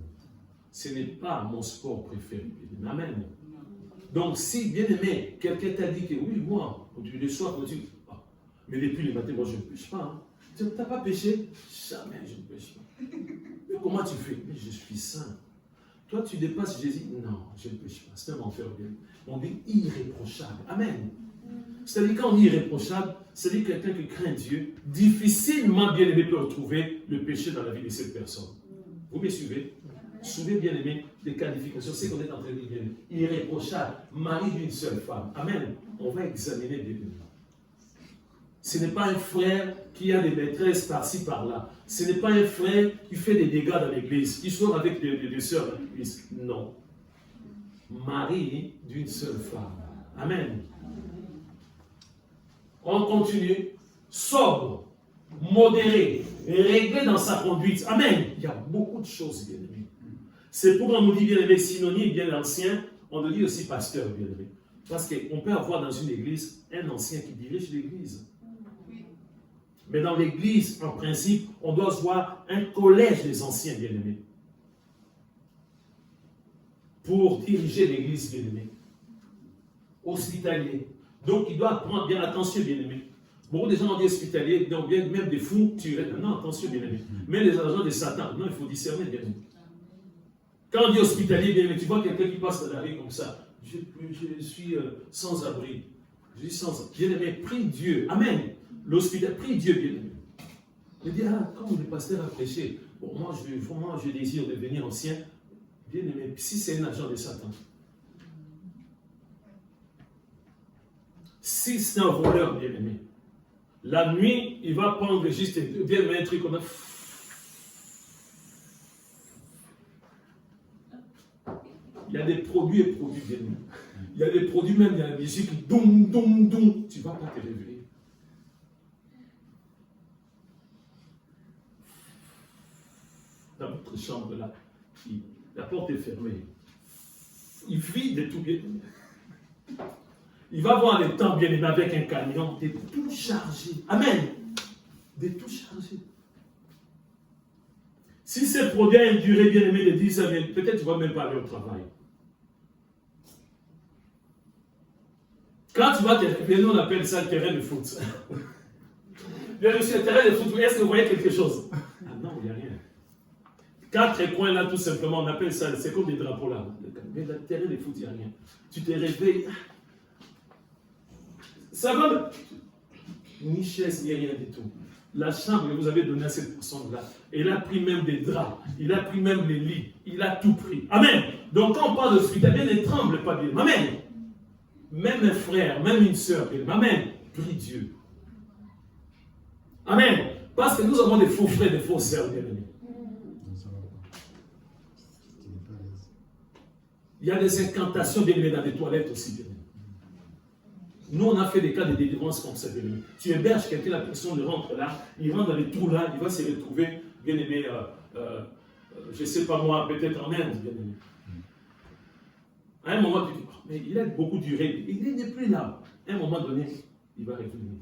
Ce n'est pas mon sport préféré. Amen. Donc si, bien aimé, quelqu'un t'a dit que oui, moi, le soir, on dit, ah, mais depuis le matin, moi je ne pêche pas. Hein. Tu n'as pas péché? Jamais je ne pêche pas. Mais comment tu fais? Mais je suis saint. Toi, tu dépasses Jésus? Non, je ne pêche pas. C'est un enfer. On dit irréprochable. Amen. C'est-à-dire, quand on dit irréprochable, c'est-à-dire quelqu'un qui craint Dieu, difficilement, bien aimé, peut retrouver le péché dans la vie de cette personne. Vous me suivez? Suivez, bien aimé, les qualifications. C'est qu'on est en train de dire, bien aimé. Irréprochable, mari d'une seule femme. Amen. On va examiner, bien aimé. Ce n'est pas un frère qui a des maîtresses par-ci, par-là. Ce n'est pas un frère qui fait des dégâts dans l'église, qui sort avec des sœurs dans l'église. Non. Mari d'une seule femme. Amen. On continue. Sobre, modéré, réglé dans sa conduite. Amen. Il y a beaucoup de choses, bien aimé. C'est pourquoi on nous dit, bien aimé, synonyme, bien ancien. On nous dit aussi pasteur, bien aimé. Parce qu'on peut avoir dans une église un ancien qui dirige l'église. Mais dans l'église, en principe, on doit voir un collège des anciens bien-aimés pour diriger l'église bien-aimée. Hospitalier. Donc, il doit prendre bien attention bien-aimés. Beaucoup de gens ont dit hospitalier, donc bien, même des fous, non, attention bien-aimés. Mais les agents de Satan, non, il faut discerner bien-aimés. Quand on dit hospitalier bien-aimé, tu vois quelqu'un qui passe dans la rue comme ça. Je suis sans abri. Je suis sans abri. Bien-aimé, prie Dieu. Amen. L'hospital, prie Dieu, bien-aimé. Il dit, ah, comme le pasteur a prêché, bon, moi je désire devenir ancien, bien-aimé, si c'est un agent de Satan, si c'est un voleur, bien-aimé, la nuit, il va prendre juste bien un truc comme ça. Il y a des produits et produits, bien-aimé. Il y a des produits, même, il y a la musique, doum, doum, doum, tu ne vas pas te réveiller. Dans votre chambre là, la porte est fermée. Il vit de tout bien. Il va voir les temps bien aimés avec un camion, des tout chargés. Amen. Des tout chargés. Si ces produits ont une durée bien aimée de 10 ans, peut-être tu ne vas même pas aller au travail. Quand tu vas te réveiller, on appelle ça le terrain de foot. Bien reçu, le terrain de foot, est-ce que vous voyez quelque chose? Ah non, il n'y a rien. 4 coins là, tout simplement, on appelle ça, c'est comme des drapeaux là. Mais le terrain de foot, il n'y a rien. Tu te réveilles. Ça va. Ni chaise, ni rien du tout. La chambre que vous avez donnée à cette personne-là, elle a pris même des draps, il a pris même les lits, il a tout pris. Amen. Donc quand on parle d'hospitalier, ne tremble pas bien. Amen. Même un frère, même une sœur, amen. Prie Dieu. Amen. Parce que nous avons des faux frères, des faux sœurs, bien aimés. Il y a des incantations bien aimées dans les toilettes aussi, bien aimés. Nous, on a fait des cas de délivrance comme ça, bien aimé. Tu héberges quelqu'un, la personne rentre là, il rentre dans les trous là, il va se retrouver, bien aimé, je ne sais pas moi, peut-être en Inde, bien aimé. À un moment, tu dis, oh, mais il a beaucoup duré, il n'est plus là. À un moment donné, il va revenir.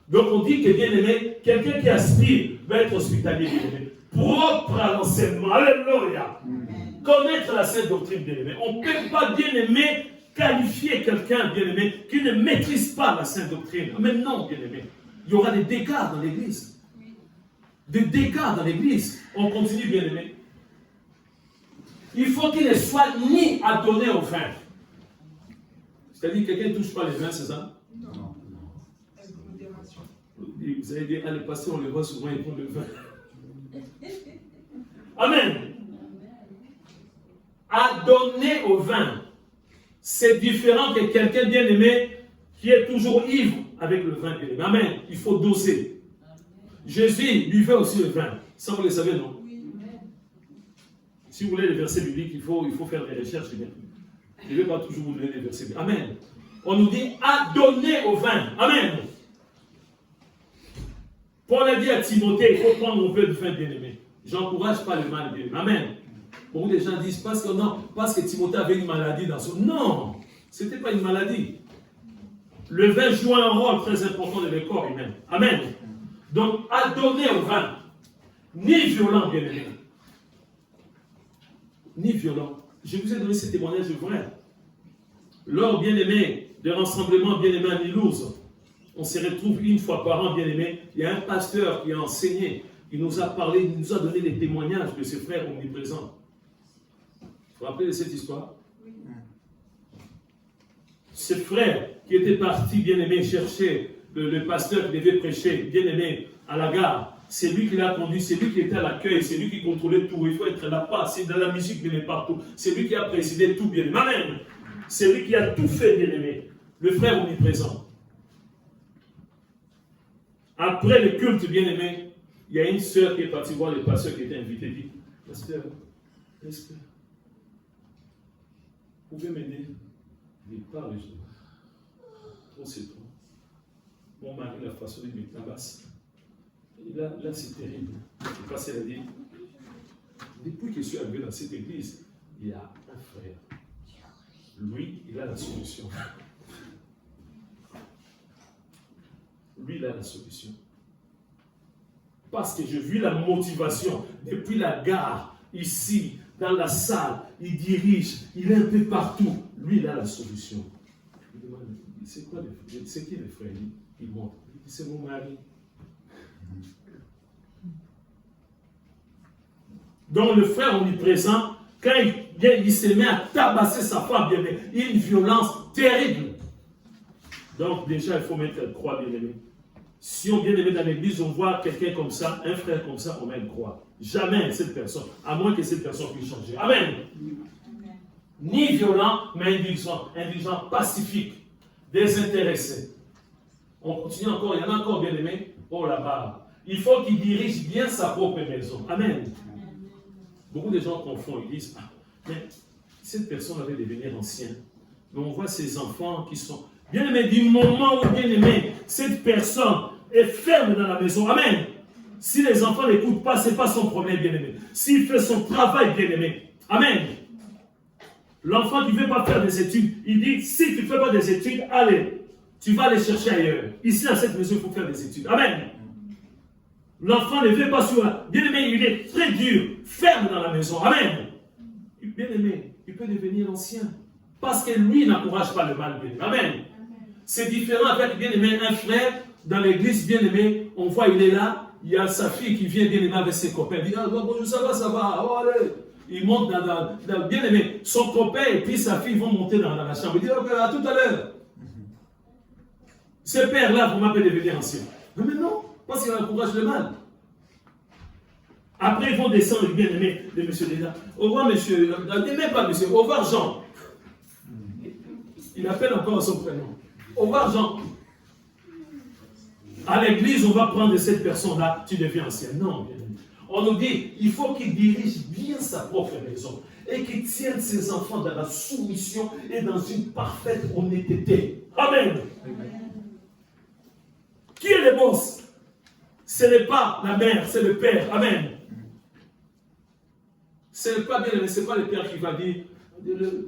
Donc on dit que, bien aimé, quelqu'un qui aspire va être hospitalier, bien aimé, propre à l'enseignement. Alléluia. Connaître la sainte doctrine, bien aimé. On ne peut pas, bien aimé, qualifier quelqu'un, bien aimé, qui ne maîtrise pas la sainte doctrine. Mais non, bien aimé. Il y aura des dégâts dans l'église. Des dégâts dans l'église. On continue, bien aimé. Il faut qu'il ne soit ni adonné au vin. C'est-à-dire quelqu'un ne touche pas les vins, c'est ça? Non. Vous avez dit, ah, le pasteur, on le voit souvent, il prend le vin. Amen. Adonné au vin. C'est différent que quelqu'un bien aimé qui est toujours ivre avec le vin bien aimé. Amen. Il faut doser. Jésus buvait aussi le vin. Ça, vous le savez, non? Si vous voulez les versets bibliques, il faut faire des recherches. Je ne vais pas toujours vous donner les versets bibliques. Amen. On nous dit à donner au vin. Amen. Paul a dit à Timothée, il faut prendre un peu de vin, bien-aimé. J'encourage pas le mal, bien-aimé. Amen. Beaucoup de gens disent parce que Timothée avait une maladie dans son... Non, ce n'était pas une maladie. Le vin joue un rôle très important dans le corps humain. Amen. Donc, à donner au vin, ni violent, bien-aimé, ni violent. Je vous ai donné ce témoignage vrai. Lors, bien-aimé, de rassemblement, bien-aimé à Nilouze, on se retrouve une fois par an, bien-aimé. Il y a un pasteur qui a enseigné, il nous a parlé, il nous a donné des témoignages de ses frères omniprésents. Vous vous rappelez de cette histoire? Oui. Ses frères qui étaient partis, bien-aimé, chercher le pasteur qui devait prêcher, bien-aimé, à la gare. C'est lui qui l'a conduit, c'est lui qui était à l'accueil, c'est lui qui contrôlait tout. Il faut être là-bas, c'est dans la musique, bien-aimé, partout. C'est lui qui a présidé tout, bien-aimé. Amen. C'est lui qui a tout fait, bien-aimé. Le frère omniprésent. Après le culte, bien-aimé, il y a une sœur qui est partie voir le pasteur qui était invité. Elle dit, pasteur, est-ce que vous pouvez m'aider? Il dit, parle, trop c'est trop. Mon mari l'a façonné de me tabasser. Là c'est terrible. Le pasteur a dit, depuis que je suis arrivé dans cette église, il y a un frère. Lui, il a la solution. Lui, il a la solution. Parce que j'ai vu la motivation depuis la gare, ici, dans la salle, il dirige, il est un peu partout. Lui, il a la solution. Il demande, c'est quoi c'est qui le frère? Il montre. Il dit, c'est mon mari. Donc le frère omniprésent, quand il se met à tabasser sa femme, bien aimé, il y a une violence terrible. Donc déjà, il faut mettre une croix, bien aimé. Si on vient aimé dans l'église, on voit quelqu'un comme ça, un frère comme ça, on met une croix. Jamais cette personne, à moins que cette personne puisse changer. Amen. Amen. Ni violent, mais indulgent, pacifique, désintéressé. On continue encore, il y en a encore bien aimé. Oh là-bas. Il faut qu'il dirige bien sa propre maison. Amen. Beaucoup de gens confondent, ils disent, mais cette personne va devenir ancienne. Mais on voit ces enfants qui sont bien aimés du moment où bien aimé, cette personne est ferme dans la maison. Amen. Si les enfants n'écoutent pas, ce n'est pas son problème, bien aimé. S'il fait son travail, bien aimé. Amen. L'enfant qui ne veut pas faire des études, il dit, si tu ne fais pas des études, allez, tu vas aller chercher ailleurs. Ici, à cette maison, il faut faire des études. Amen. L'enfant ne veut pas sur la... Bien-aimé, il est très dur, ferme dans la maison. Amen. Bien-aimé, il peut devenir ancien. Parce que lui n'encourage pas le mal, bien-aimé. Amen. C'est différent avec, bien-aimé, un frère dans l'église, bien-aimé, on voit, il est là, il y a sa fille qui vient, bien-aimé, avec ses copains. Il dit, ah, bonjour, ça va, oh, allez. Il monte dans bien-aimé, son copain et puis sa fille vont monter dans la chambre. Il dit, ok, à tout à l'heure. Ce père-là, vous m'appelez devenir ancien. Mais non. Parce qu'il encourage le mal. Après, ils vont descendre, bien aimé, de monsieur Déda. Au revoir, monsieur. Ne même pas monsieur. Au revoir, Jean. Il appelle encore son prénom. Au revoir, Jean. À l'église, on va prendre cette personne-là. Tu deviens ancien. Non, bien aimé. On nous dit, il faut qu'il dirige bien sa propre maison. Et qu'il tienne ses enfants dans la soumission et dans une parfaite honnêteté. Amen. Qui est le boss? Ce n'est pas la mère, c'est le père. Amen. Ce n'est pas bien, c'est pas le père qui va dire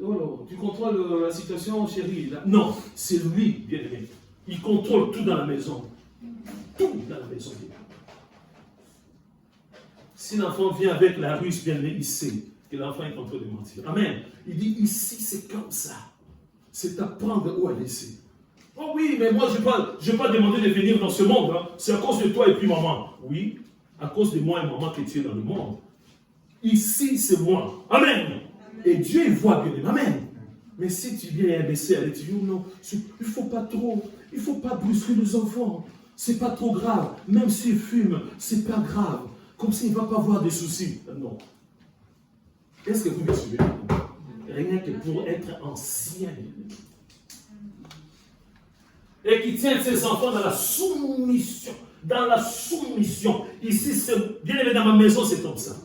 oh, tu contrôles la situation, chérie. Là. Non, c'est lui, bien aimé. Il contrôle tout dans la maison. Tout dans la maison. Si l'enfant vient avec la ruse, bien aimé, il sait que l'enfant est en train de mentir. Amen. Il dit ici, c'est comme ça. C'est à prendre ou à laisser. Oh oui, mais moi, je n'ai pas demandé de venir dans ce monde. Hein. C'est à cause de toi et puis maman. Oui, à cause de moi et maman que tu es dans le monde. Ici, c'est moi. Amen. Amen. Et Dieu, il voit bien. Amen. Mais si tu viens abaisser, elle dit, oh non, il ne faut pas trop, il ne faut pas brusquer les enfants. C'est pas trop grave. Même s'ils fument, c'est pas grave. Comme s'il ne va pas avoir des soucis. Non. Est-ce que vous me suivez? Rien que pour être ancien. Et qui tienne ses enfants dans la soumission. dans la soumission. Ici, bien aimé, dans ma maison, c'est comme ça.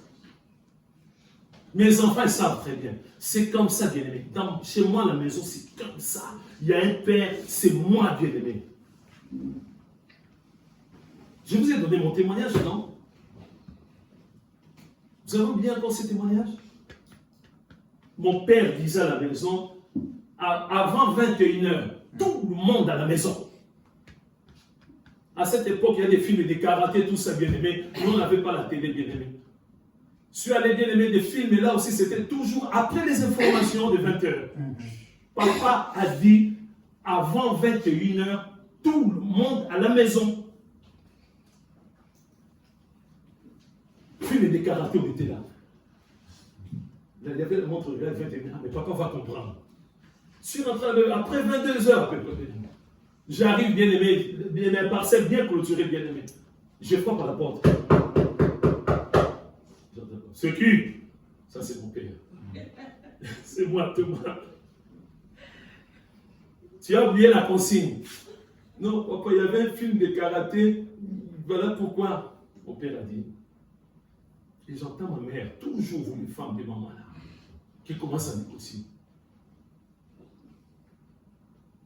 Mes enfants, ils savent très bien. C'est comme ça, bien aimé. Chez moi, la maison, c'est comme ça. Il y a un père, c'est moi, bien aimé. Je vous ai donné mon témoignage, non? Vous avez oublié encore ce témoignage? Mon père disait à la maison, avant 21h, tout le monde à la maison. À cette époque, il y a des films, des karatés, tout ça, bien aimé. Nous, on n'avait pas la télé, bien aimé. Je suis allé, bien aimé, des films, et là aussi, c'était toujours après les informations de 20h. Papa a dit, avant 21h, tout le monde à la maison. Film des karatés, on était là. Il y avait la montre de 21h, mais papa va comprendre. Je suis en train de, après 22h, à peu près, j'arrive, bien aimé, parcelle bien clôturée, bien aimé. Je frappe à la porte. C'est qui? Ça, c'est mon père. C'est moi, Thomas. Tu as oublié la consigne. Non, papa, il y avait un film de karaté. Voilà pourquoi mon père a dit. Et j'entends ma mère, toujours vous, les femmes de maman là, qui commence à négocier.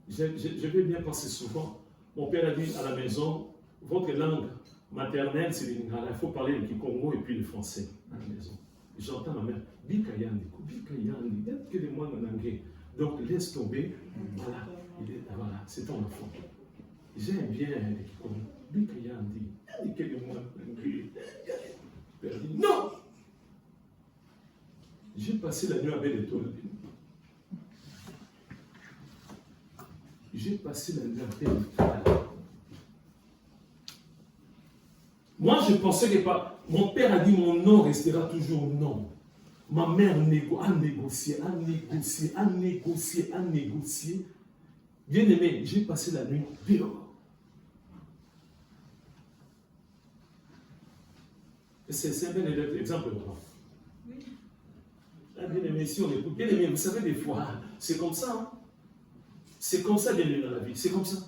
Je vais bien penser souvent. Mon père a dit à la maison, votre langue maternelle, c'est le lingala. Il faut parler le kikongo et puis le français à la maison. J'entends ma mère, bikayandi, bikayandi, peut-être que les mots en anglais. Donc laisse tomber. Voilà, voilà, c'est ton enfant. J'aime bien le kikongo. Bikayandi, que les mots en anglais. Père dit, non! J'ai passé la nuit avec l'étoile. J'ai passé la nuit avec l'étoile. Moi, je pensais que mon père a dit mon nom restera toujours non. Ma mère a négocié. Bien aimé, j'ai passé la nuit dehors. C'est un bel exemple. Oui. Bien aimé, si on écoute, bien aimé, vous savez, des fois, c'est comme ça. Hein? C'est comme ça, bien aimé, dans la vie. C'est comme ça.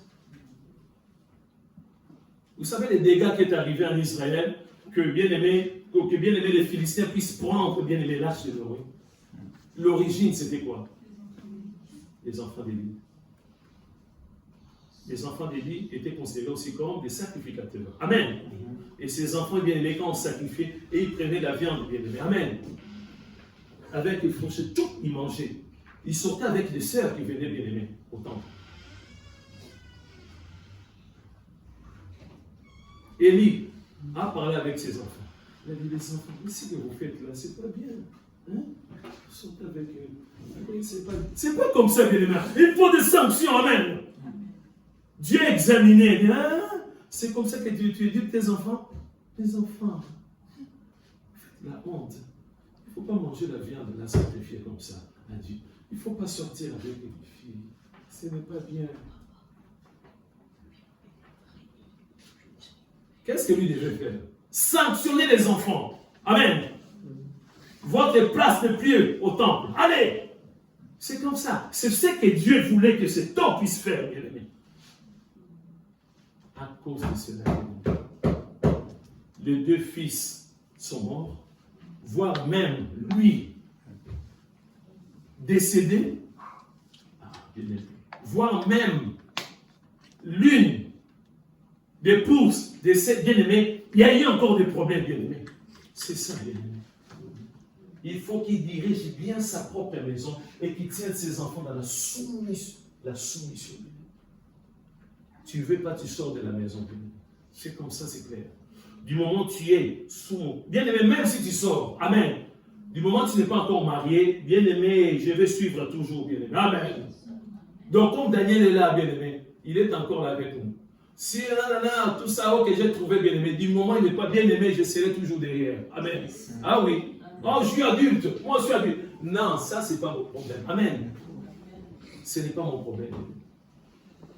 Vous savez les dégâts qui est arrivé en Israël, que bien aimé les Philistins puissent prendre bien aimé l'arche de Noé. L'origine, c'était quoi? Les enfants d'Élie. Les enfants d'Élie étaient considérés aussi comme des sacrificateurs. Amen. Et ces enfants bien aimés, quand on sacrifiait, et ils prenaient la viande bien aimée. Amen. Avec les fourchettes, tout, ils mangeaient. Ils sortaient avec les sœurs qui venaient bien aimés au temple. Élie a parlé avec ses enfants. Il a dit, les enfants, ce que vous faites là, c'est pas bien. Hein? Vous sortez avec eux. C'est pas comme ça, bien aimé. Il faut des sanctions, amen. Dieu a examiné. Hein? C'est comme ça que tu dis de tes enfants. Tes enfants, la honte. Il ne faut pas manger la viande, la sacrifier comme ça à Dieu. Il ne faut pas sortir avec les filles. Ce n'est pas bien. Qu'est-ce que lui devait faire? Sanctionner les enfants. Amen. Votre place n'est plus au temple. Allez! C'est comme ça. C'est ce que Dieu voulait que cet homme puisse faire, bien aimé. À cause de cela, les deux fils sont morts, voire même lui décédé, voire même l'une des pousses de ces bien-aimés, il y a eu encore des problèmes, bien-aimés. C'est ça, bien-aimés. Il faut qu'il dirige bien sa propre maison et qu'il tienne ses enfants dans la soumission. La soumission. Tu ne veux pas, tu sors de la maison. C'est comme ça, c'est clair. Du moment où tu es sous... Bien-aimé, même si tu sors, amen. Du moment où tu n'es pas encore marié, bien-aimé, je vais suivre toujours, bien-aimé. Amen. Donc, comme Daniel est là, bien-aimé, il est encore là avec nous. Si tout ça, ok, j'ai trouvé bien-aimé, du moment où il n'est pas bien-aimé, je serai toujours derrière. Amen. Ah oui. Oh, je suis adulte. Moi, je suis adulte. Non, ça, ce n'est pas mon problème. Amen. Ce n'est pas mon problème.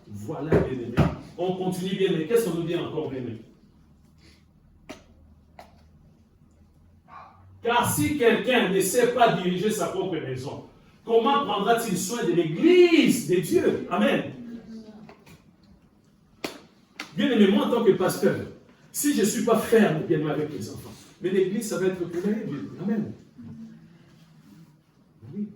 Voilà, bien-aimé. On continue, bien-aimé. Qu'est-ce qu'on nous dit encore, bien-aimé? Car si quelqu'un ne sait pas diriger sa propre maison, comment prendra-t-il soin de l'église de Dieu? Amen. Bien-aimé, moi, en tant que pasteur, Si je ne suis pas ferme, bien aimé, avec mes enfants, mais l'église, ça va être pour l'année. Amen. Oui.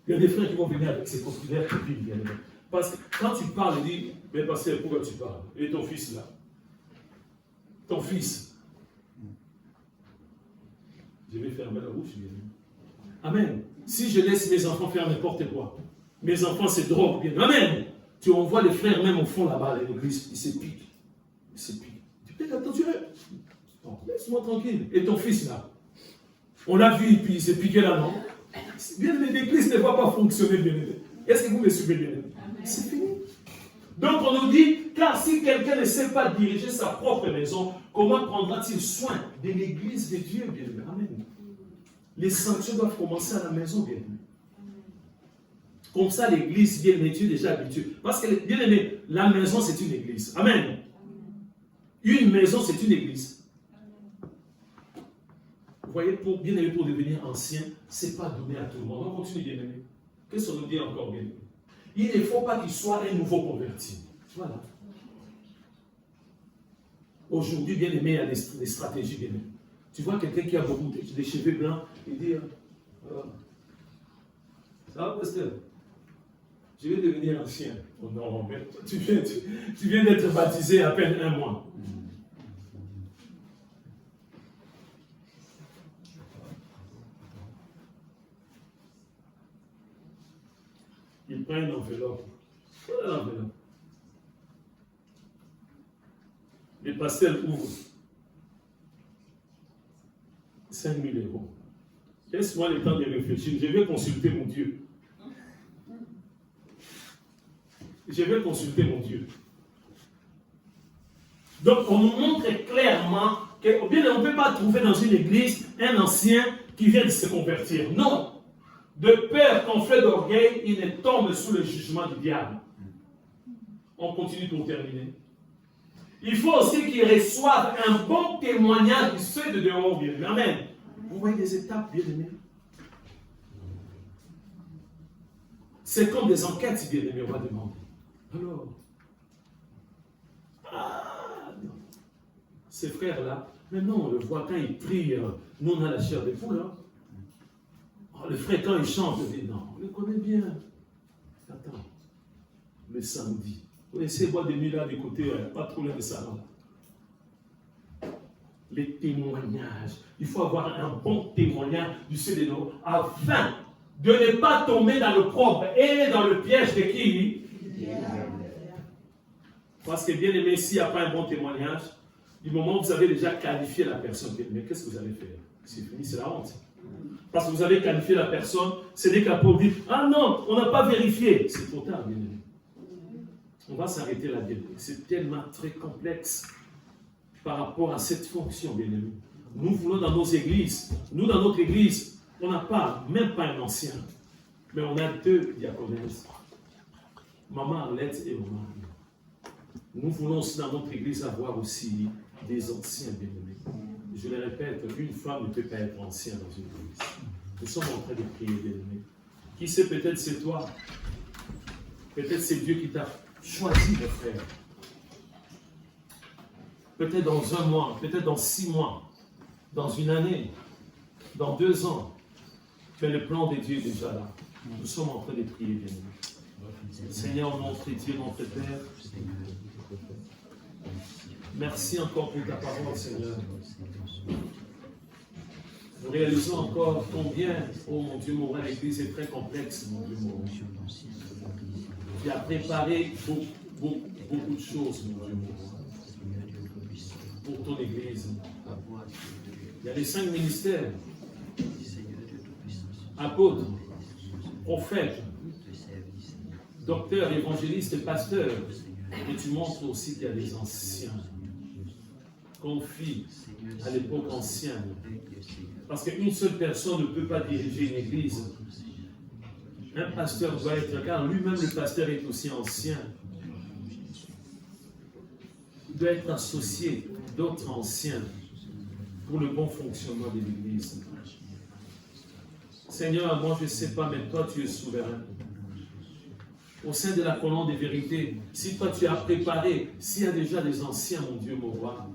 Il y a des frères qui vont venir avec ces populaires copines, bien aimé. Parce que quand tu parles, il dit, mais pasteur, pourquoi tu parles? Et ton fils là? Ton fils. Je vais fermer la bouche, bien aimé. Amen. Si je laisse mes enfants faire n'importe quoi, mes enfants c'est drogue, bien. Amen. Tu envoies les frères même au fond là-bas à l'église, ils se piquent. Ils se piquent. Tu peux attention. Laisse-moi tranquille. Et ton fils là? On l'a vu, puis il s'est piqué là, non? Bien aimé, l'église ne va pas fonctionner, bien aimé. Est-ce que vous me suivez, bien aimé? C'est fini. Donc on nous dit, car si quelqu'un ne sait pas diriger sa propre maison, comment prendra-t-il soin de l'église de Dieu, bien aimé? Amen. Les sanctions doivent commencer à la maison, bien aimé. Comme ça, l'église, bien aimé, tu es déjà habitué. Parce que, bien aimé, la maison, c'est une église. Amen. Une maison, c'est une église. Vous voyez, pour, bien aimé, pour devenir ancien, ce n'est pas donné à tout le monde. On continue, bien aimé. Qu'est-ce qu'on nous dit encore, bien aimé? Il ne faut pas qu'il soit un nouveau converti. Voilà. Aujourd'hui, bien aimé, il y a des stratégies, bien aimé. Tu vois quelqu'un qui a beaucoup de cheveux blancs, il dit, ça va, pasteur? Je vais devenir ancien. Oh non, mais tu viens d'être baptisé à peine 1 mois. Il prend une enveloppe. Voilà l'enveloppe. Le pasteur ouvre 5 000 euros. Laisse-moi le temps de réfléchir. Je vais consulter mon Dieu. Je vais consulter mon Dieu. Donc, on nous montre clairement qu'on ne peut pas trouver dans une église un ancien qui vient de se convertir. Non. De peur qu'on fait d'orgueil, il ne tombe sous le jugement du diable. On continue pour terminer. Il faut aussi qu'il reçoive un bon témoignage de ceux de dehors, bien aimé. Amen. Vous voyez les étapes, bien aimé. C'est comme des enquêtes, bien aimé, on va demander. Alors, ces frères-là, maintenant on le voit quand ils prient, nous on a la chair des poules. Hein. Oh, le frère, quand il chante, il dit non, on le connaît bien. Attends, le samedi, vous laissez boire des nuits là du côté, pas trop loin de ça. Les témoignages, il faut avoir un bon témoignage du Seigneur afin de ne pas tomber dans le propre et dans le piège de qui? Parce que bien aimé, s'il n'y a pas un bon témoignage, du moment où vous avez déjà qualifié la personne, mais qu'est-ce que vous allez faire? C'est fini, c'est la honte. Parce que vous avez qualifié la personne, c'est dès qu'après vous dites, ah non, on n'a pas vérifié. C'est trop tard, bien aimé. On va s'arrêter là, bien aimé. C'est tellement très complexe par rapport à cette fonction, bien aimé. Nous voulons dans nos églises, nous dans notre église, on n'a pas, même pas un ancien, mais on a 2 diaconesses. Maman Arlette et maman. Nous voulons aussi dans notre église avoir aussi des anciens bien-aimés. Je le répète, une femme ne peut pas être ancienne dans une église. Nous sommes en train de prier, bien-aimés. Qui sait, peut-être c'est toi. Peut-être c'est Dieu qui t'a choisi, mon frère. Peut-être dans 1 mois, peut-être dans 6 mois, dans 1 année, dans 2 ans. Mais le plan de Dieu est déjà là. Nous sommes en train de prier, bien-aimés. Seigneur, notre Dieu, notre Père, merci encore pour ta parole, Seigneur. Nous réalisons encore combien, oh mon Dieu, mon vrai, l'Église est très complexe, mon Dieu, mon Dieu. Tu as préparé beaucoup de choses, mon Dieu, pour ton Église. Il y a les 5 ministères, apôtres, prophètes, docteurs, évangélistes, pasteurs. Et tu montres aussi qu'il y a des anciens. Confie à l'époque ancienne. Parce qu'une seule personne ne peut pas diriger une église. Un pasteur doit être, car lui-même le pasteur est aussi ancien. Il doit être associé d'autres anciens pour le bon fonctionnement de l'église. Seigneur, moi je ne sais pas, mais toi tu es souverain. au sein de la colonne des vérités. Si toi tu as préparé, s'il y a déjà des anciens, mon Dieu, mon roi,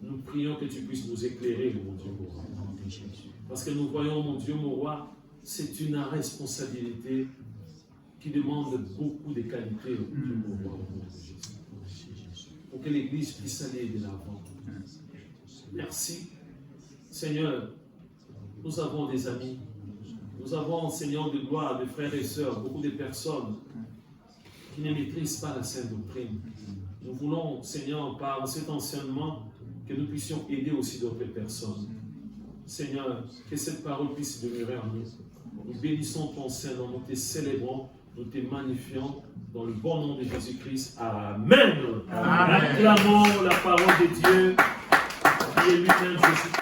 nous prions que tu puisses nous éclairer, mon Dieu, mon roi. Parce que nous voyons, mon Dieu, mon roi, c'est une responsabilité qui demande beaucoup de qualités, mon Dieu, mon roi, au nom de Jésus. Pour que l'Église puisse aller de l'avant. Merci. Seigneur, nous avons des amis. Nous avons, Seigneur de gloire, des frères et sœurs, beaucoup de personnes qui ne maîtrisent pas la sainte doctrine. Nous voulons, Seigneur, par cet enseignement, que nous puissions aider aussi d'autres personnes. Seigneur, que cette parole puisse demeurer en nous. Nous bénissons ton Saint-Nom, nous te célébrons, nous te magnifions dans le bon nom de Jésus-Christ. Amen. Acclamons la parole de Dieu qui est lui-même Jésus.